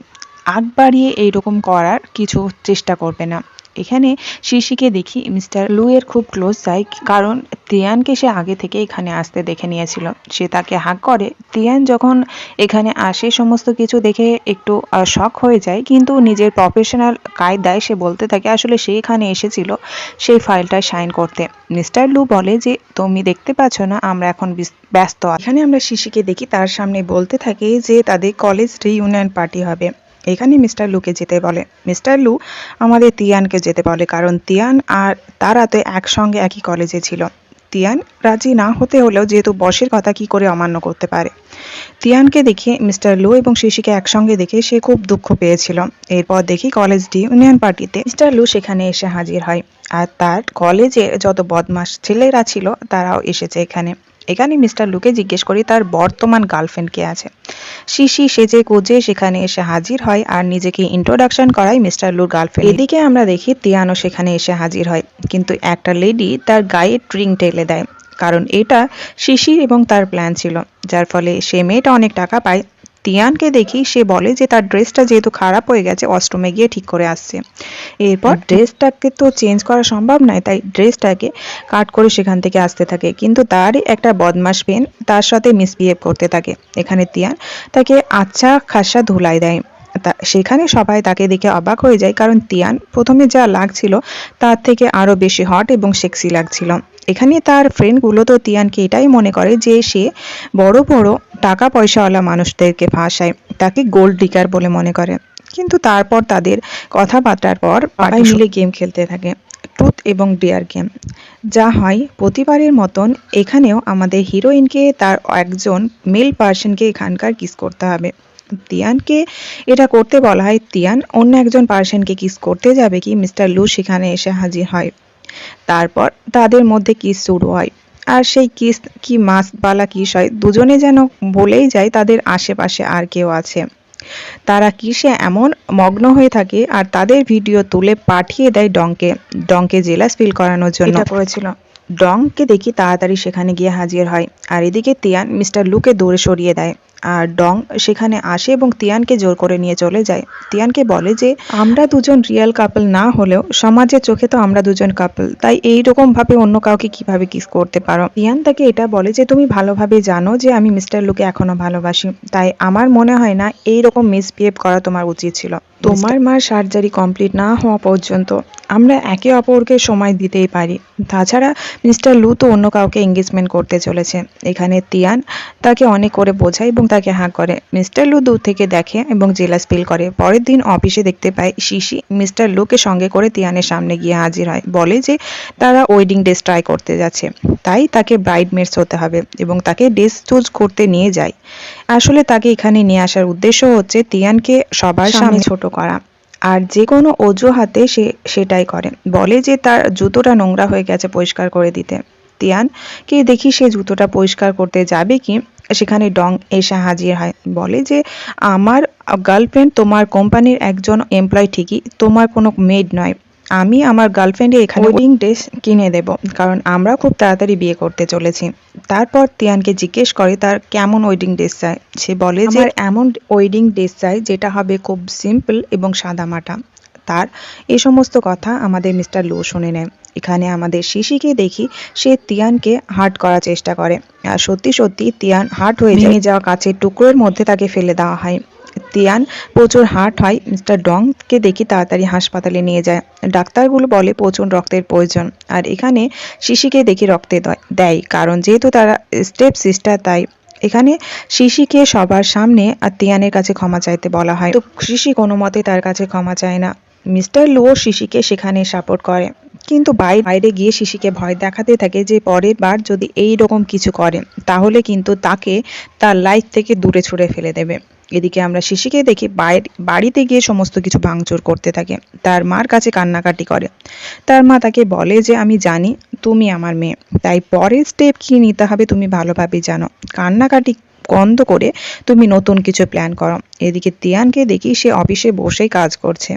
আগ বাড়িয়ে এইরকম করার কিছু চেষ্টা করবে না। এখানে শিশিকে দেখি মিস্টার লু এর খুব ক্লোজ যায়, কারণ তিয়ানকে সে আগে থেকে এখানে আসতে দেখে নিয়েছিল। সে তাকে হাঁক করে। তিয়ান যখন এখানে আসে সমস্ত কিছু দেখে একটু শক হয়ে যায়, কিন্তু নিজের প্রফেশনাল কায়দায় সে বলতে থাকে আসলে সে এখানে এসেছিল সেই ফাইলটা সাইন করতে। মিস্টার লু বলে যে তুমি দেখতে পাচ্ছ না আমরা এখন ব্যস্ত। এখানে আমরা শিশিকে দেখি তার সামনে বলতে থাকে যে তাদের কলেজ রিইউনিয়ন পার্টি হবে। এখানে মিস্টার লুকে যেতে বলে। মিস্টার লু আমাদের তিয়ানকে যেতে বলে, কারণ তিয়ান আর তারা তো একসঙ্গে একই কলেজে ছিল। তিয়ান রাজি না হতে হলেও যেহেতু বসের কথা কি করে অমান্য করতে পারে। তিয়ানকে দেখে মিস্টার লু এবং শিশিকে একসঙ্গে দেখে সে খুব দুঃখ পেয়েছিল। এরপর দেখি কলেজ রিইউনিয়ন পার্টিতে মিস্টার লু সেখানে এসে হাজির হয়, আর তার কলেজের যত বদমাস ছেলেরা ছিল তারাও এসেছে এখানে। এখানে মিস্টার লুকে জিজ্ঞেস করি তার বর্তমান গার্লফ্রেন্ড কে আছে। শিশি সেজে গুজে সেখানে এসে হাজির হয় আর নিজেকে ইন্ট্রোডাকশন করায় মিস্টার লুর গার্লফ্রেন্ড। এদিকে আমরা দেখি তিয়ানও সেখানে এসে হাজির হয়, কিন্তু একটা লেডি তার গায়ে ট্রিং টেলে দেয়, কারণ এটা শিশির এবং তার প্ল্যান ছিল, যার ফলে সে মেয়েটা অনেক টাকা পায়। তিয়ানকে দেখি সে বলে যে তার ড্রেসটা যেহেতু খারাপ হয়ে গেছে ওয়াশরুমে গিয়ে ঠিক করে আসছে। এরপর ড্রেসটাকে তো চেঞ্জ করা সম্ভব নয়, তাই ড্রেসটাকে কাট করে সেখান থেকে আসতে থাকে, কিন্তু তারই একটা বদমাস ফ্রেন্ড তার সাথে মিসবিহেভ করতে থাকে। এখানে তিয়ান তাকে আচ্ছা খাসা ধুলাই দেয়। সেখানে সবাই তাকে দেখে অবাক হয়ে যায়, কারণ তিয়ান প্রথমে যা লাগছিল তার থেকে আরো বেশি হট এবং সেক্সি লাগছিল। এখানে তার ফ্রেন্ডগুলো তো তিয়ানকে এটাই মনে করে যে সে বড় বড় টাকা পয়সাওয়ালা মানুষদেরকে ফাঁসায়, তাকে গোল্ড ডিগার বলে মনে করে। কিন্তু তারপর তাদের কথাবার্তার পর সবাই মিলে গেম খেলতে থাকে, ট্রুথ এবং ডেয়ার গেম। যা হয় প্রতিবারের মতন এখানেও আমাদের হিরোইনকে তার একজন মেল পার্সনকে এখানকার কিস করতে হবে। তিয়ানকে এটা করতে বলা হয়। তিয়ান অন্য একজন পার্সনকে কিস করতে যাবে কি মিস্টার লু সেখানে এসে হাজির হয়। তারপর তাদের মধ্যে কিস শুরু হয়, আর সেই কিস কি মাস্টবালা কিস হয়, দুজনে যেন বলেই যায় তাদের আশেপাশে আর কেউ আছে। তারা কিসে এমন মগ্ন হয়ে থাকে আর তাদের ভিডিও তুলে পাঠিয়ে দেয় ডংকে। ডংকে জেলাস ফিল করানোর জন্য এটা করেছিল। ডংকে দেখি তাড়াতাড়ি সেখানে গিয়ে হাজির হয়, আর এদিকে তিয়ান মিস্টার লুকে দৌড়ে সরিয়ে দেয়, আর ডং সেখানে আসে এবং তিয়ানকে জোর করে নিয়ে চলে যায়। তিয়ানকে বলে যে আমরা দুজন রিয়েল কাপল না হলেও সমাজের চোখে তো আমরা দুজন কাপল, তাই এইরকম ভাবে অন্য কাউকে কিভাবে কিস করতে পারো। তিয়ান তাকে এটা বলে যে তুমি ভালোভাবে জানো যে আমি মিস্টার লুকে এখনো ভালোবাসি, তাই আমার মনে হয় না এইরকম মিসবিহেভ করা তোমার উচিত ছিল। তোমার মার সার্জারি কমপ্লিট না হওয়া পর্যন্ত আমরা একে অপরকে সময় দিতেই পারি। তাছাড়া মিস্টার লু তো অন্য কাউকে এঙ্গেজমেন্ট করতে চলেছে। এখানে তিয়ান তাকে অনেক করে বোঝায় এবং তাকে হাঁ করে। মিস্টার লু দূর থেকে দেখে এবং জেলাস ফিল করে। পরের দিন অফিসে দেখতে পায় শিশি মিস্টার লুকে সঙ্গে করে তিয়ানের সামনে গিয়ে হাজির হয়, বলে যে তারা ওয়েডিং ড্রেস ট্রাই করতে যাচ্ছে, তাই তাকে ব্রাইডমেডস হতে হবে এবং তাকে ড্রেস চুজ করতে নিয়ে যায়। আসলে তাকে এখানে নিয়ে আসার উদ্দেশ্য হচ্ছে তিয়ানকে সবার সামনে ছোট করা, আর যে কোনো অজুহাতে সে সেটাই করে। বলে যে তার জুতোটা নোংরা হয়ে গেছে পরিষ্কার করে দিতে। তিয়ানকে দেখি সে জুতোটা পরিষ্কার করতে যাবে কি সেখানে ডং এসে হাজির হয়, বলে যে আমার গার্লফ্রেন্ড তোমার কোম্পানির একজন এমপ্লয় ঠিকই, তোমার কোনো মেড নয়। আমি আমার গার্লফ্রেন্ডে এখানে ওয়েডিং ড্রেস কিনে দেব, কারণ আমরা খুব তাড়াতাড়ি বিয়ে করতে চলেছি। তারপর তিয়ানকে জিজ্ঞেস করে তার কেমন ওয়েডিং ড্রেস চাই। সে বলে যে এমন ওয়েডিং ড্রেস চাই যেটা হবে খুব সিম্পল এবং সাদামাটা। তার এই সমস্ত কথা আমাদের মিস্টার লু শুনে নেয়। এখানে আমাদের শিশিকে দেখি সে তিয়ানকে হার্ট করার চেষ্টা করে, আর সত্যি সত্যি তিয়ান হার্ট হয়ে ভেঙে যাওয়া কাচের টুকরোর মধ্যে তাকে ফেলে দেওয়া হয়। তিয়ান প্রচুর হার্ট হয়। মিস্টার ডংকে দেখি তাড়াতাড়ি হাসপাতালে নিয়ে যায়। ডাক্তারগুলো বলে প্রচুর রক্তের প্রয়োজন, আর এখানে শিশিকে দেখি রক্তে দেয়, কারণ যেহেতু তারা স্টেপ সিস্টার, তাই এখানে শিশিকে সবার সামনে আর তিয়ানের কাছে ক্ষমা চাইতে বলা হয়। তো শিশি কোনো মতে তার কাছে ক্ষমা চায় না। মিস্টার লুও শিশিকে সেখানে সাপোর্ট করে, কিন্তু বাইরে গিয়ে শিশিকে ভয় দেখাতে থাকে যে পরের বার যদি এই রকম কিছু করে তাহলে কিন্তু তাকে তার লাইফ থেকে দূরে ছুঁড়ে ফেলে দেবে। এদিকে আমরা শিশিকে দেখি বাড়িতে গিয়ে সমস্ত কিছু ভাঙচুর করতে থাকে, তার মার কাছে কান্নাকাটি করে। তার মা তাকে বলে যে আমি জানি তুমি আমার মেয়ে, তাই পরের স্টেপ কি নিতে হবে তুমি ভালোভাবে জানো, কান্নাকাটি বন্ধ করে তুমি নতুন কিছু প্ল্যান করো। এদিকে তিয়ানকে দেখি সে অফিসে বসেই কাজ করছে,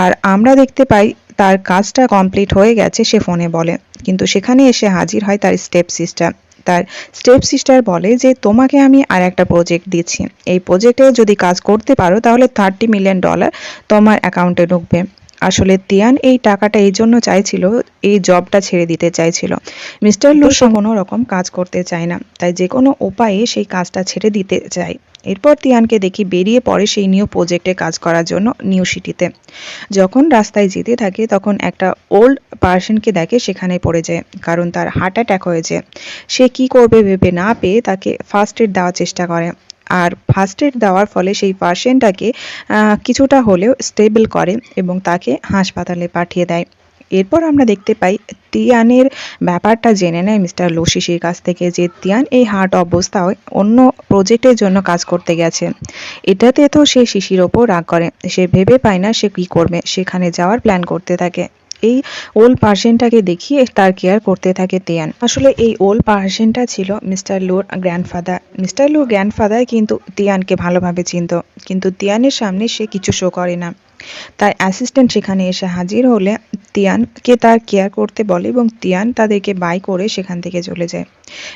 আর আমরা দেখতে পাই তার কাজটা কমপ্লিট হয়ে গেছে সে ফোনে বলে, কিন্তু সেখানে এসে হাজির হয় তার স্টেপ সিস্টার। তার স্টেপ সিস্টার বলে যে তোমাকে আমি আর একটা প্রজেক্ট দিচ্ছি, এই প্রজেক্টে যদি কাজ করতে পারো তাহলে $30 মিলিয়ন তোমার অ্যাকাউন্টে ঢুকবে। আসলে তিয়ান এই টাকাটা এই জন্য চাইছিল, এই জবটা ছেড়ে দিতে চাইছিল। মিস্টার লু সে কোনো রকম কাজ করতে চায় না, তাই যে কোনো উপায়ে সেই কাজটা ছেড়ে দিতে চায়। এরপর তিয়ানকে দেখি বেরিয়ে পড়ে সেই নিউ প্রজেক্টে কাজ করার জন্য নিউ সিটিতে। যখন রাস্তায় যেতে থাকে তখন একটা ওল্ড পার্সনকে দেখে সেখানে পড়ে যায়, কারণ তার হার্ট অ্যাটাক হয়েছে। সে কি করবে ভেবে না পেয়ে তাকে ফার্স্ট এড দেওয়ার চেষ্টা করে, আর ফার্স্ট এড দেওয়ার ফলে সেই পার্সনটাকে কিছুটা হলেও স্টেবল করে এবং তাকে হাসপাতালে পাঠিয়ে দেয়। এরপর আমরা দেখতে পাই তিয়ানের ব্যাপারটা জেনে নেয় মিস্টার লু শিশির কাছ থেকে, যে তিয়ান এই হার্ট অবস্থায় অন্য প্রজেক্টের জন্য কাজ করতে গেছে। এটাতে তো সে শিশির ওপর রাগ করে, সে ভেবে পায় না সে কি করবে, সেখানে যাওয়ার প্ল্যান করতে থাকে। এই ওল্ড পার্সনটাকে দেখিয়ে তার কেয়ার করতে থাকে তিয়ান। আসলে এই ওল্ড পার্সনটা ছিল মিস্টার লুর গ্র্যান্ডফাদার। মিস্টার লুর গ্র্যান্ডফাদার কিন্তু তিয়ানকে ভালোভাবে চিনত, কিন্তু তিয়ানের সামনে সে কিছু শো করে না। তার অ্যাসিস্ট্যান্ট সেখানে এসে হাজির হলে তিয়ানকে তার কেয়ার করতে বলে এবং তিয়ান তাদেরকে বাই করে সেখান থেকে চলে যায়।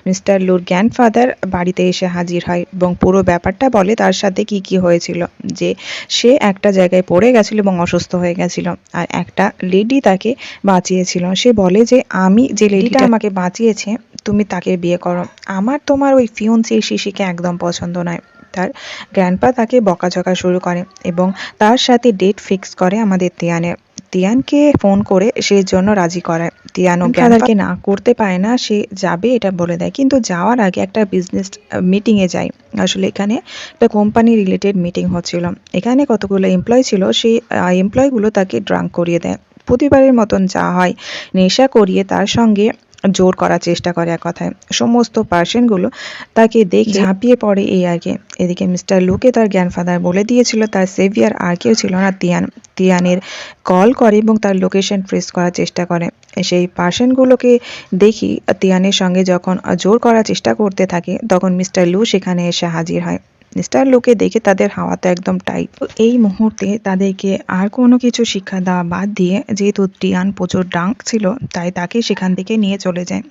মিস্টার লুর গ্র্যান্ডফাদার বাড়িতে এসে হাজির হয় এবং পুরো ব্যাপারটা বলে তার সাথে কি কি হয়েছিল, যে সে একটা জায়গায় পড়ে গেছিল এবং অসুস্থ হয়ে গেছিল, আর একটা লেডি তাকে বাঁচিয়েছিল। সে বলে যে আমি যে লেডিটা আমাকে বাঁচিয়েছে তুমি তাকে বিয়ে করো, আমার তোমার ওই ফিয়ন্সি শিশিকে একদম পছন্দ নয়। তার গ্র্যান্ডপা তাকে বকাঝকা শুরু করে এবং তার সাথে ডেট ফিক্স করে আমাদের তিয়ানের। তিয়ানকে ফোন করে সেই জন্য রাজি করায়। তিয়ানও গ্র্যান্ডপাকে না করতে পারে না, সে যাবে এটা বলে দেয়, কিন্তু যাওয়ার আগে একটা বিজনেস মিটিংয়ে যায়। আসলে এখানে একটা কোম্পানি রিলেটেড মিটিং হচ্ছিল। এখানে কতগুলো এমপ্লয় ছিল, সেই এমপ্লয়গুলো তাকে ড্রাঙ্ক করিয়ে দেয়। প্রতিবারের মতন যা হয়, নেশা করিয়ে তার সঙ্গে জোর করার চেষ্টা করে। এক কথায় সমস্ত পার্সনগুলো তাকে দেখে ঝাঁপিয়ে পড়ে এই আর কি। এদিকে মিস্টার লুকে তার গ্র্যান্ডফাদার বলে দিয়েছিল তার সেভিয়ার আর কেউ ছিল না তিয়ান। তিয়ানের কল করে এবং তার লোকেশন ট্রেস করার চেষ্টা করে। সেই পার্সনগুলোকে দেখি তিয়ানের সঙ্গে যখন জোর করার চেষ্টা করতে থাকে তখন মিস্টার লু সেখানে এসে হাজির হয়। মিস্টার লুকে দেখে তাদের হাওয়া তো একদম টাইট। এই মুহূর্তে তাদেরকে আর কোনো কিছু শিক্ষা দেওয়া বাদ দিয়ে, যেহেতু তিয়ান প্রচুর ড্রাঙ্ক ছিল, তাই তাকে সেখান থেকে নিয়ে চলে যায়।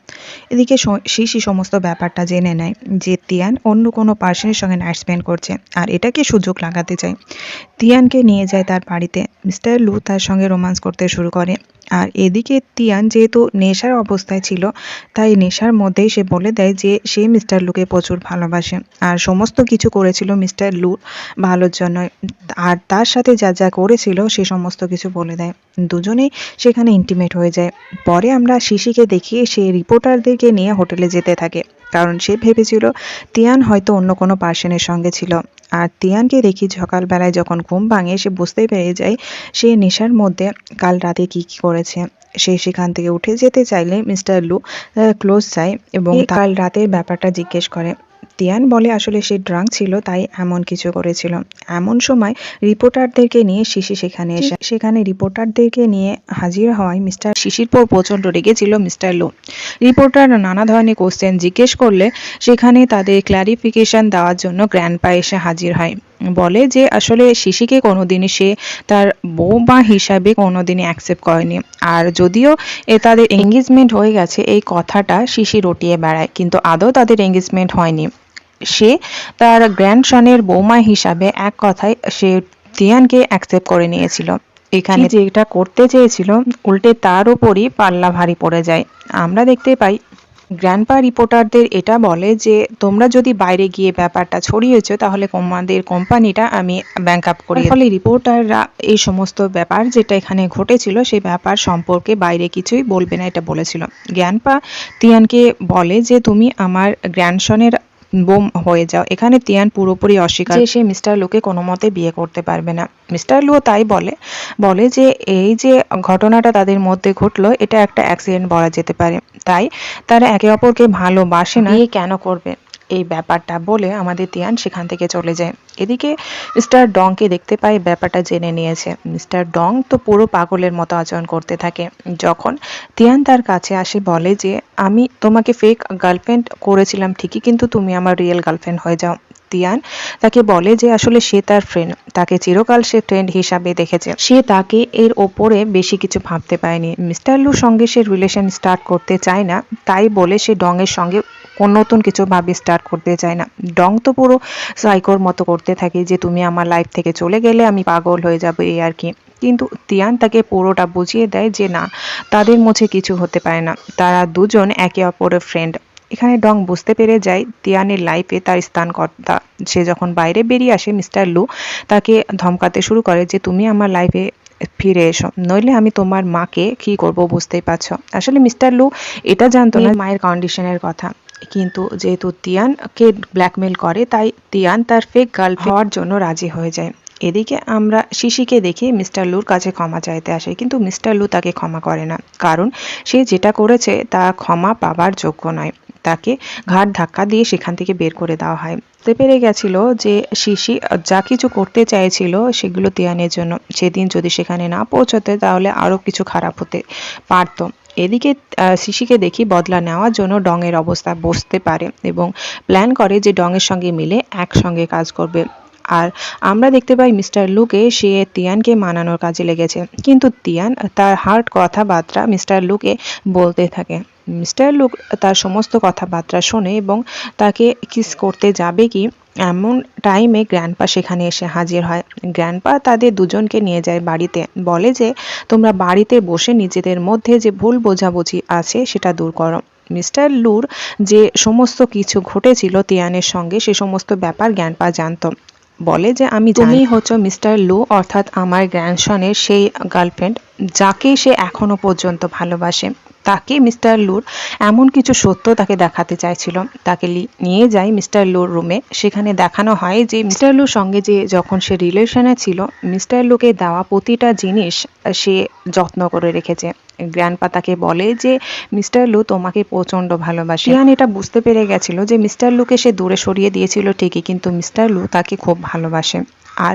এদিকে শিশি সমস্ত ব্যাপারটা জেনে নেয় যে তিয়ান অন্য কোনো পার্সনের সঙ্গে নাইট স্পেন্ড করছে, আর এটাকে সুযোগ লাগাতে চায়। তিয়ানকে নিয়ে যায় তার বাড়িতে। মিস্টার লু তার সঙ্গে রোমান্স করতে শুরু করে, আর এদিকে তিয়ান যেহেতু নেশার অবস্থায় ছিল, তাই নেশার মধ্যেই সে বলে দেয় যে সে মিস্টার লুকে প্রচুর ভালোবাসে আর সমস্ত কিছু করেছিল মিস্টার লুর ভালোর জন্য, আর তার সাথে যা যা করেছিল সে সমস্ত কিছু বলে দেয়। দুজনেই সেখানে ইন্টিমেট হয়ে যায়। পরে আমরা শিশিকে দেখিয়ে সে রিপোর্টারদেরকে নিয়ে হোটেলে যেতে থাকে, কারণ সে ভেবেছিল তিয়ান হয়তো অন্য কোনো পার্সনের সঙ্গে ছিল। আর তিয়ানকে দেখি সকালবেলায় যখন ঘুম ভাঙে সে বুঝতে পেরে যায় সে নেশার মধ্যে কাল রাতে কি কি করেছে। সে সেখান থেকে উঠে যেতে চাইলে মিস্টার লু ক্লোজ যায় এবং কাল রাতের ব্যাপারটা জিজ্ঞেস করে। তিয়ান বলে আসলে সে ড্রাঙ্ক ছিল তাই এমন কিছু করেছিল। এমন সময় রিপোর্টারদেরকে নিয়ে শিশি সেখানে এসে সেখানে রিপোর্টারদেরকে নিয়ে হাজির হওয়ায় মিস্টার শিশির পর প্রচণ্ড রেগেছিল মিস্টার লু। রিপোর্টার নানা ধরনের কোশ্চেন জিজ্ঞেস করলে সেখানে তাদের ক্ল্যারিফিকেশন দেওয়ার জন্য গ্র্যান্ডপা এসে হাজির হয়। বলে যে আসলে শিশিকে কোনোদিনই সে তার বৌমা হিসাবে কোনোদিনই অ্যাকসেপ্ট করেনি, আর যদিও তাদের এঙ্গেজমেন্ট হয়ে গেছে এই কথাটা শিশি রটিয়ে বেড়ায়, কিন্তু আদৌ তাদের এঙ্গেজমেন্ট হয়নি। সে তার গ্র্যান্ডসনের বৌমা হিসাবে এক কথায় সে তিয়ানকে অ্যাকসেপ্ট করে নিয়েছিল। এখানে যেটা করতে চেয়েছিল উল্টে তার উপরই পাল্লা ভারী পড়ে যায়। আমরা দেখতে পাই গ্র্যান্ডপা রিপোর্টারদের এটা বলে যে তোমরা যদি বাইরে গিয়ে ব্যাপারটা ছড়িয়েছো তাহলে তোমাদের কোম্পানিটা আমি ব্যাংক আপ করি। ফলে রিপোর্টাররা এই সমস্ত ব্যাপার যেটা এখানে ঘটেছিল সেই ব্যাপার সম্পর্কে বাইরে কিছুই বলবে না, এটা বলেছিল। গ্র্যান্ডপা তিয়ানকে বলে যে তুমি আমার গ্র্যান্ডসনের বোম হয়ে যাও। এখানে তিয়ান পুরোপুরি অস্বীকার যে সে মিস্টার লুকে কোনো মতে বিয়ে করতে পারবে না। মিস্টার লু তাই বলে যে এই যে ঘটনাটা তাদের মধ্যে ঘটলো এটা একটা অ্যাক্সিডেন্ট বলা যেতে পারে, তাই তারা একে অপরকে ভালোবাসে না, বিয়ে কেন করবে এই ব্যাপারটা বলে আমাদের তিয়ান সেখান থেকে চলে যায়। এদিকে মিস্টার ডংকে দেখতে পাই ব্যাপারটা জেনে নিয়েছে। মিস্টার ডং তো পুরো পাগলের মতো আচরণ করতে থাকে। যখন তিয়ান তার কাছে আসে বলে যে আমি তোমাকে ফেক গার্লফ্রেন্ড করেছিলাম ঠিকই, কিন্তু তুমি আমার রিয়েল গার্লফ্রেন্ড হয়ে যাও। তিয়ান তাকে বলে যে আসলে সে তার ফ্রেন্ড, তাকে চিরকাল সে ফ্রেন্ড হিসাবে দেখেছে, সে তাকে এর ওপরে বেশি কিছু ভাবতে পারেনি। মিস্টার লুর সঙ্গে সে রিলেশন স্টার্ট করতে চায় না, তাই বলে সে ডং এর সঙ্গে নতুন কিছু ভাবে স্টার্ট করতে চায় না। ডং তো পুরো সাইকোর মতো করতে থাকে যে তুমি আমার লাইফ থেকে চলে গেলে আমি পাগল হয়ে যাবো এই আর কি। কিন্তু তিয়ান তাকে পুরোটা বুঝিয়ে দেয় যে না, তাদের মধ্যে কিছু হতে পারে না, তারা দুজন একে অপরের ফ্রেন্ড। এখানে ডং বুঝতে পেরে যায় তিয়ানের লাইফে তার স্থানকর্তা। সে যখন বাইরে বেরিয়ে আসে, মিস্টার লু তাকে ধমকাতে শুরু করে যে তুমি আমার লাইফে ফিরে এসো, নইলে আমি তোমার মাকে কি করব বুঝতেই পারছো। আসলে মিস্টার লু এটা জানতো না মায়ের কন্ডিশনের কথা, কিন্তু যেহেতু তিয়ানকে ব্ল্যাকমেল করে তাই তিয়ান তার ফেক গার্লফ্রেন্ড হওয়ার জন্য রাজি হয়ে যায়। এদিকে আমরা শিশিকে দেখি মিস্টার লুর কাছে ক্ষমা চাইতে আসে, কিন্তু মিস্টার লু তাকে ক্ষমা করে না, কারণ সে যেটা করেছে তা ক্ষমা পাবার যোগ্য নয়। তাকে ঘাড় ধাক্কা দিয়ে সেখান থেকে বের করে দেওয়া হয়। বুঝতে পেরে গেছিল যে শিশি যা কিছু করতে চাইছিল সেগুলো তিয়ানের জন্য, সেদিন যদি সেখানে না পৌঁছতে তাহলে আরো কিছু খারাপ হতে পারত। এদিকে শিশিকে দেখি বদলা নেওয়ার জন্য ডংয়ের অবস্থা বুঝতে পারে এবং প্ল্যান করে যে ডংয়ের সঙ্গে মিলে একসঙ্গে কাজ করবে। আর আমরা দেখতে পাই মিস্টার লুকে সে তিয়ানকে মানানোর কাজে লেগেছে, কিন্তু তিয়ান তার হার্ট কথাবার্তা মিস্টার লুকে বলতে থাকে। মিস্টার লুক তার সমস্ত কথাবার্তা শোনে এবং তাকে কিস করতে যাবে কি এমন টাইমে গ্র্যান্ডপা সেখানে এসে হাজির হয়। গ্র্যান্ডপা তাদের দুজনকে নিয়ে যায় বাড়িতে, বলে যে তোমরা বাড়িতে বসে নিজেদের মধ্যে যে ভুল বোঝাবুঝি আছে সেটা দূর করো। মিস্টার লুর যে সমস্ত কিছু ঘটেছিল তিয়ানের সঙ্গে সে সমস্ত ব্যাপার গ্র্যান্ডপা জানতো। বলে যে আমি তুমি হচ্ছ মিস্টার লু, অর্থাৎ আমার গ্র্যান্ডসনের সেই গার্লফ্রেন্ড যাকে সে এখনো পর্যন্ত ভালোবাসে। তাকে মিস্টার লুর এমন কিছু সত্য তাকে দেখাতে চাইছিল। তাকে নিয়ে যায় মিস্টার লুর রুমে। সেখানে দেখানো হয় যে মিস্টার লুর সঙ্গে যে যখন সে রিলেশনে ছিল মিস্টার লুকে দেওয়া প্রতিটা জিনিস সে যত্ন করে রেখেছে। গ্র্যান্ডপা তাকে বলে যে মিস্টার লু তোমাকে প্রচন্ড ভালোবাসে। তিয়ান এটা বুঝতে পেরে গেছিল যে মিস্টার লুকে সে দূরে সরিয়ে দিয়েছিল ঠিকই, কিন্তু মিস্টার লু তাকে খুব ভালোবাসে। আর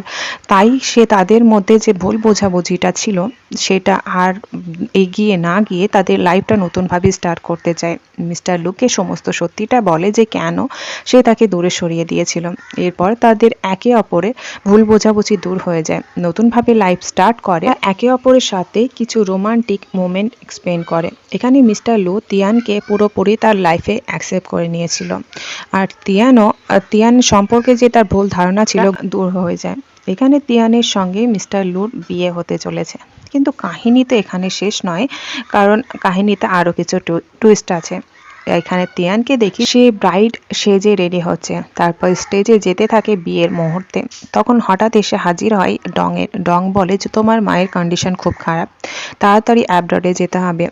তাই সে তাদের মধ্যে যে ভুল বোঝাবুঝিটা ছিল সেটা আর এগিয়ে না গিয়ে তাদের লাইফটা নতুনভাবে স্টার্ট করতে চায়। মিস্টার লুকে সমস্ত সত্যিটা বলে যে কেন সে তাকে দূরে সরিয়ে দিয়েছিল। এরপর তাদের একে অপরের ভুল বোঝাবুঝি দূর হয়ে যায়, নতুনভাবে লাইফ স্টার্ট করে, একে অপরের সাথে কিছু রোমান্টিক মোমেন্ট এক্সপ্লেন করে। এখানে মিস্টার লু তিয়ানকে পুরোপুরি তার লাইফে অ্যাকসেপ্ট করে নিয়েছিল, আর তিয়ান সম্পর্কে যে তার ভুল ধারণা ছিল দূর হয়ে যায়। এখানে তিয়ানের সঙ্গে মিস্টার লুর বিয়ে হতে চলেছে, কিন্তু কাহিনী তো এখানে শেষ নয়, কারণ কাহিনীতে আরো কিছু টুইস্ট আছে। এখানে তিয়ানকে দেখি সে ব্রাইড সেজে রেডি হচ্ছে, তারপর স্টেজে যেতে থাকে বিয়ের মুহূর্তে। তখন হঠাৎ এসে হাজির হয় ডং বলে যে তোমার মায়ের কন্ডিশন খুব খারাপ, তাড়াতাড়ি অ্যাব্রডে যেতে হবে।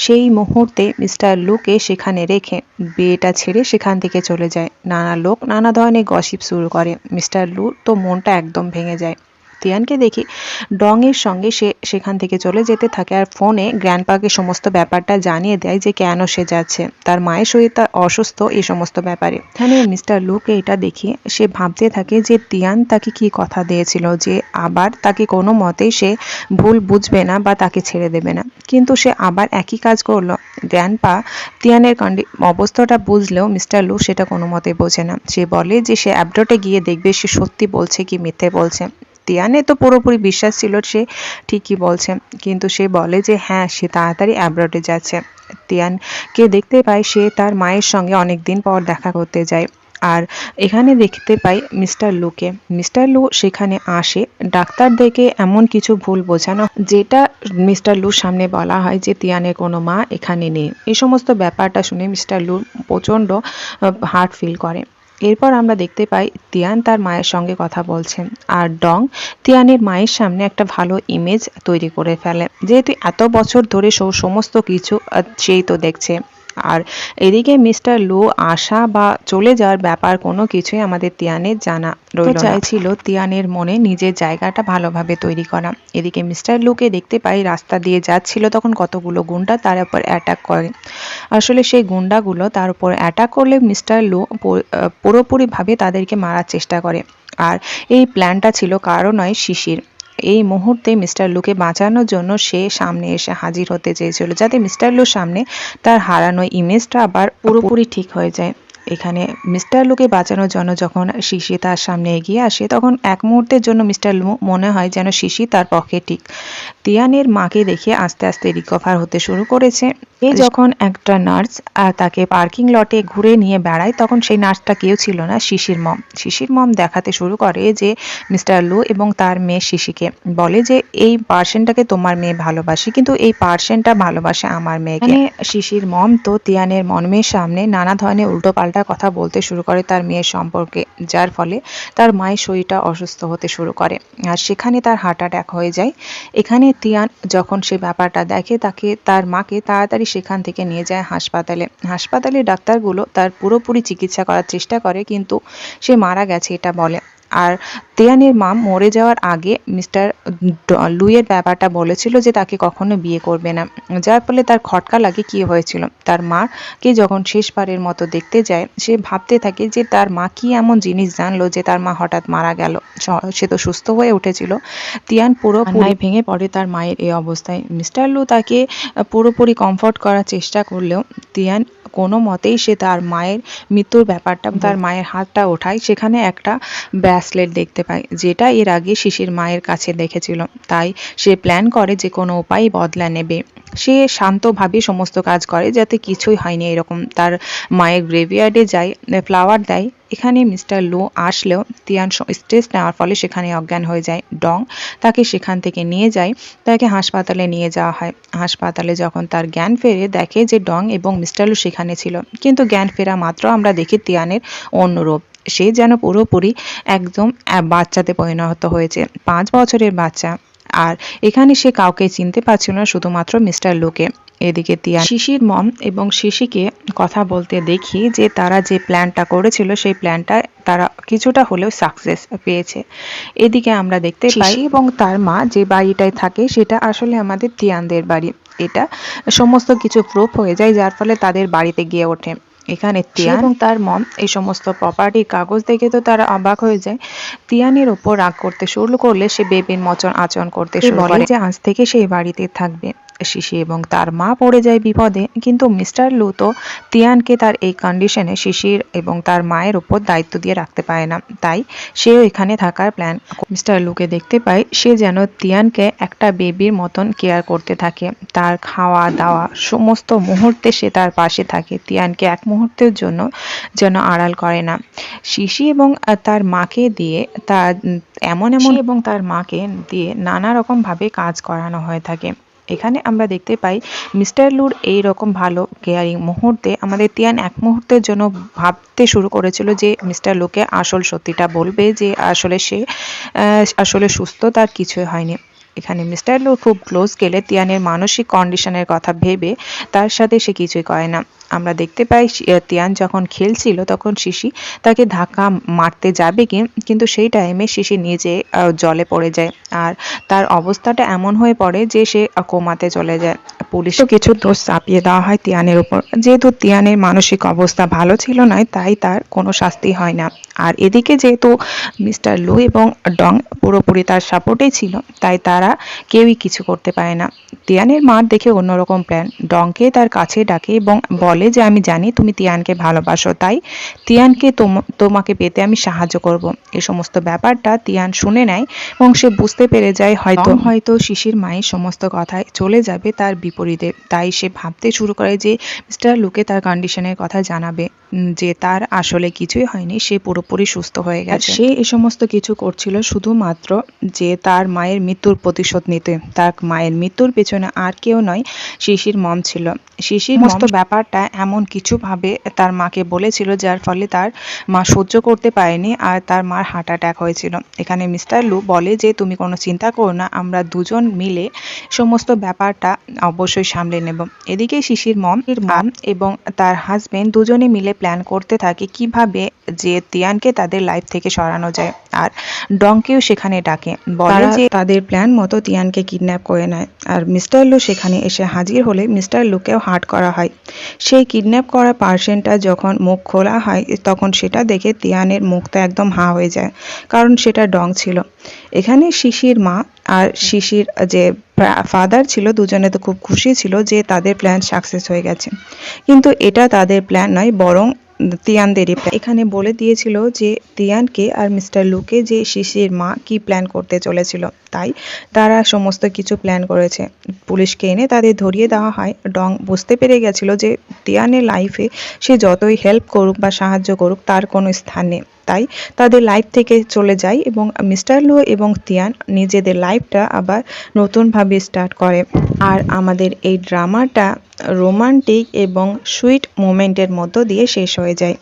সেই মুহূর্তে মিস্টার লুকে সেখানে রেখে বিয়েটা ছেড়ে সেখান থেকে চলে যায়। নানা লোক নানা ধরনের গসিপ শুরু করে। মিস্টার লু তো মনটা একদম ভেঙে যায়। তিয়ানকে দেখি ডং এর সঙ্গে সে সেখান থেকে চলে যেতে থাকে, আর ফোনে গ্র্যান্ডপাকে সমস্ত ব্যাপারটা জানিয়ে দেয় যে কেন সে যাচ্ছে, তার মায়ের শরীর তার অসুস্থ, এই সমস্ত ব্যাপারে। এখানে মিস্টার লুকে এটা দেখি সে ভাবতে থাকে যে তিয়ান তাকে কি কথা দিয়েছিল যে আবার তাকে কোনো মতেই সে ভুল বুঝবে না বা তাকে ছেড়ে দেবে না, কিন্তু সে আবার একই কাজ করলো। গ্র্যান্ডপা তিয়ানের অবস্থাটা বুঝলেও মিস্টার লু সেটা কোনো মতেই বোঝে না। সে বলে যে সে অ্যাব্রোডে গিয়ে দেখবে সে সত্যি বলছে কি মিথ্যে বলছে। তিয়ানে তো পুরোপুরি বিশ্বাস ছিল সে ঠিকই বলছে, কিন্তু সে বলে যে হ্যাঁ সে তাড়াতাড়ি অ্যাব্রডে যাচ্ছে। তিয়ানকে দেখতে পাই সে তার মায়ের সঙ্গে অনেকদিন পর দেখা করতে যায়। আর এখানে দেখতে পাই মিস্টার লু সেখানে আসে, ডাক্তারদেরকে এমন কিছু ভুল বোঝানো যেটা মিস্টার লুর সামনে বলা হয় যে তিয়ানের কোনো মা এখানে নেই। এই সমস্ত ব্যাপারটা শুনে মিস্টার লু প্রচণ্ড হার্ট ফিল করে। এরপর আমরা দেখতে পাই তিয়ান তার মায়ের সঙ্গে কথা বলছে, আর ডং তিয়ানের মায়ের সামনে একটা ভালো ইমেজ তৈরি করে ফেলে, যেহেতু এত বছর ধরে সমস্ত কিছু সেই তো দেখছে। আর এদিকে মিস্টার লু আসা বা চলে যাওয়ার ব্যাপার কোনো কিছুই আমাদের তিয়ানের জানা রইল না। চাইছিল তিয়ানের মনে নিজের জায়গাটা ভালোভাবে তৈরি করা। এদিকে মিস্টার লুকে দেখতে পাই রাস্তা দিয়ে যাচ্ছিল, তখন কতগুলো গুন্ডা তার উপর অ্যাটাক করে। আসলে সেই গুন্ডাগুলো তার উপর অ্যাটাক করলে মিস্টার লু পুরোপুরিভাবে তাদেরকে মারার চেষ্টা করে, আর এই প্ল্যানটা ছিল কারো নয় শিশির। এই মুহূর্তে মিস্টার লুকে বাঁচানোর জন্য সে সামনে এসে হাজির হতে চেয়েছিল, যাতে মিস্টার লুর সামনে তার হারানো ইমেজটা আবার পুরোপুরি ঠিক হয়ে যায়। এখানে মিস্টার লুকে বাঁচানোর জন্য যখন শিশি তার সামনে এগিয়ে আসে তখন এক মুহূর্তের জন্য মিস্টার লু মনে হয় যেন শিশি তার পক্ষে ঠিক। তিয়ানের মাকে দেখে আস্তে আস্তে রিকভার হতে শুরু করেছে। এই যখন একটা নার্স তাকে পার্কিং লটে ঘুরে নিয়ে বেড়ায় তখন সেই নার্সটা কেউ ছিল না, শিশির মম। শিশির মম দেখাতে শুরু করে যে মিস্টার লু এবং তার মেয়ে শিশিকে, বলে যে এই পার্সনটাকে তোমার মেয়ে ভালোবাসে কিন্তু এই পার্সনটা ভালোবাসে আমার মেয়েকে। শিশির মম তো তিয়ানের মর্মের সামনে নানা ধরনের উল্টোপাল্টা কথা বলতে শুরু করে তার মেয়ের সম্পর্কে, যার ফলে তার মায়ের শরীরটা অসুস্থ হতে শুরু করে আর সেখানে তার হার্ট অ্যাটাক হয়ে যায়। এখানে তিয়ান যখন সে ব্যাপারটা দেখে তার মাকে তাড়াতাড়ি সেখান থেকে নিয়ে যায় হাসপাতালে। হাসপাতালে ডাক্তারগুলো তার পুরোপুরি চিকিৎসা করার চেষ্টা করে কিন্তু সে মারা গেছে এটা বলে। আর তিয়ানের মা মরে যাওয়ার আগে মিস্টার লুইয়ের ব্যাপারটা বলেছিল যে তাকে কখনো বিয়ে করবে না, যার ফলে তার খটকা লাগে কি হয়েছিল। তার মাকে যখন শেষবারের মতো দেখতে যায় সে ভাবতে থাকে যে তার মা কি এমন জিনিস জানলো যে তার মা হঠাৎ মারা গেল। সে তো সুস্থ হয়ে উঠেছিল। তিয়ান পুরোপুরি ভেঙে পড়ে তার মায়ের এই অবস্থায়। মিস্টার লু তাকে পুরোপুরি কমফর্ট করার চেষ্টা করলেও তিয়ান কোনো মতেই সে তার মায়ের মৃত্যুর ব্যাপারটা তার মায়ের হাতটা ওঠায়, সেখানে একটা ব্রেসলেট দেখতে পায় যেটা এর আগে শিশির মায়ের কাছে দেখেছিল। তাই সে প্ল্যান করে যে কোনো উপায়ে বদলা নেবে। সে শান্তভাবে সমস্ত কাজ করে যাতে কিছুই হয়নি এরকম। তার মায়ের গ্রেভিয়ার্ডে যায়, ফ্লাওয়ার দেয়। এখানে মিস্টার লু আসলেও তিয়ান স্ট্রেস নেওয়ার ফলে সেখানে অজ্ঞান হয়ে যায়। ডং তাকে সেখান থেকে নিয়ে যায়, তাকে হাসপাতালে নিয়ে যাওয়া হয়। হাসপাতালে যখন তার জ্ঞান ফেরে দেখে যে ডং এবং মিস্টার লু সেখানে ছিল, কিন্তু জ্ঞান ফেরা মাত্র আমরা দেখি তিয়ানের অন্য রূপ। সে যেন পুরোপুরি একদম বাচ্চাতে পরিণত হয়েছে, 5 বছরের বাচ্চা। আর এখানে সে কাউকে চিনতে পারছিল না, শুধুমাত্র মিস্টার লুকে। এদিকে তিয়ান শিশির মম এবং শিশিকে কথা বলতে দেখি যে তারা যে প্ল্যানটা করেছিল সেই প্ল্যানটা তারা কিছুটা হলেও সাকসেস পেয়েছে। এদিকে আমরা দেখতে পাই এবং তার মা যে বাড়িটায় থাকে সেটা আসলে আমাদের তিয়ানদের বাড়ি। এটা সমস্ত কিছু প্রুফ হয়ে যায় যার ফলে তাদের বাড়িতে গিয়ে ওঠে। এখানে তিয়ান এবং তার মম এই সমস্ত প্রপার্টির কাগজ দেখে তো তারা অবাক হয়ে যায়। তিয়ানের ওপর রাগ করতে শুরু করলে সে বেবির মতন আচরণ করতে শুরু করে যে আজ থেকে সেই বাড়িতে থাকবে। শিশি এবং তার মা পড়ে যায় বিপদে, কিন্তু মিস্টার লু তো তিয়ানকে তার এই কন্ডিশনে শিশির এবং তার মায়ের উপর দায়িত্ব দিয়ে রাখতে পারে না, তাই সেও এখানে থাকার প্ল্যান। মিস্টার লুকে দেখতে পাই সে যেন তিয়ানকে একটা বেবির মতন কেয়ার করতে থাকে, তার খাওয়া দাওয়া সমস্ত মুহূর্তে সে তার পাশে থাকে, তিয়ানকে এক মুহূর্তের জন্য যেন আড়াল করে না। শিশি এবং তার মাকে দিয়ে এমন এবং তার মাকে দিয়ে নানা রকম ভাবে কাজ করানো হয়ে থাকে। এখানে আমরা দেখতে পাই মিস্টার লুর এই রকম ভালো কেয়ারিং মুহূর্তে আমাদের তিয়ান এক মুহূর্তের জন্য ভাবতে শুরু করেছিল যে মিস্টার লুকে আসল সত্যিটা বলবে যে আসলে সে আসলে সুস্থ, তার কিছুই হয়নি। এখানে মিস্টার লু খুব ক্লোজ গেলে তিয়ানের মানসিক কন্ডিশনের কথা ভেবে তার সাথে সে কিছুই করে না। আমরা দেখতে পাই তিয়ান যখন খেলছিল তখন শিশি তাকে ধাক্কা মারতে যাবে কিন্তু সেই টাইমে শিশি নিজে জলে পড়ে যায় আর তার অবস্থাটা এমন হয়ে পড়ে যে সে কোমাতে চলে যায়। পুলিশ কিছু দোষ চাপিয়ে দেওয়া হয় তিয়ানের উপর, যেহেতু তিয়ানের মানসিক অবস্থা ভালো ছিল না তাই তার কোনো শাস্তি হয় না। আর এদিকে যেহেতু মিস্টার লু এবং ডং পুরোপুরি তার সাপোর্টেই ছিল তাই তারা কেউই কিছু করতে পারে না। তিয়ানের মার দেখে অন্যরকম প্ল্যান, ডংকে তার কাছে ডাকে এবং বলে যে আমি জানি তুমি তিয়ানকে ভালোবাসো, তাই তিয়ানকে তোমাকে পেতে আমি সাহায্য করব। এই সমস্ত ব্যাপারটা তিয়ান শুনে নেয় এবং সে বুঝতে পেরে যায় হয়তো শিশির মায়ের সমস্ত কথায় চলে যাবে তার বিপরীতে, তাই সে ভাবতে শুরু করে যে মিস্টার লুকে তার কন্ডিশনের কথা জানাবে যে তার আসলে কিছুই হয়নি, সে পুরোপুরি সুস্থ হয়ে গেছে। সে এই সমস্ত কিছু করছিল শুধুমাত্র যে তার মায়ের মৃত্যুর প্রতিশোধ নিতে। তার মায়ের মৃত্যুর পেছনে আর কেউ নয়, শিশির মম ছিল। শিশির সমস্ত ব্যাপারটা এমন কিছু ভাবে তার মাকে বলেছিল যার ফলে তার মা সহ্য করতে পারেনি আর তার মার হার্ট অ্যাটাক হয়েছিল। এখানে মিস্টার লু বলে যে তুমি কোনো চিন্তা করো না, আমরা দুজন মিলে সমস্ত ব্যাপারটা অবশ্যই সামলে নেব। এদিকে শিশির মম এবং তার হাজবেন্ড দুজনে মিলে প্ল্যান করতে থাকে কিভাবে যে তিয়ানকে তাদের লাইফ থেকে সরানো যায়। আর ডংকেও সেখানে ডাকে, বলে যে তাদের প্ল্যান মতো তিয়ানকে কিডন্যাপ করে নেয়। আর মিস্টার লু সেখানে এসে হাজির হলে মিস্টার লুকেও হার্ট করা হয়। সেই কিডন্যাপ করা পার্সনটা যখন মুখ খোলা হয় তখন সেটা দেখে তিয়ানের মুখটা একদম হা হয়ে যায়, কারণ সেটা ডং ছিল। এখানে শিশির মা আর শিশির যে ফাদার ছিল দুজনে তো খুব খুশি ছিল যে তাদের প্ল্যান সাকসেস হয়ে গেছে, কিন্তু এটা তাদের প্ল্যান নয়, বরং তিয়ানদেরই প্ল্যান। এখানে বলে দিয়েছিল যে তিয়ানকে আর মিস্টার লুকে যে শিশির মা কি প্ল্যান করতে চলেছিল, তাই তারা সমস্ত কিছু প্ল্যান করেছে। পুলিশকে এনে তাদের ধরিয়ে দেওয়া হয়। ডং বুঝতে পেরে গেছিল যে তিয়ানের লাইফে সে যতই হেল্প করুক বা সাহায্য করুক তার কোনো স্থান নেই, তাই তাদের লাইফ থেকে চলে যায় এবং মিস্টার লু এবং তিয়ান নিজেদের লাইফটা আবার নতুনভাবে স্টার্ট করে। আর আমাদের এই ড্রামাটা রোমান্টিক এবং সুইট মোমেন্টের মধ্য দিয়ে শেষ হয়ে যায়।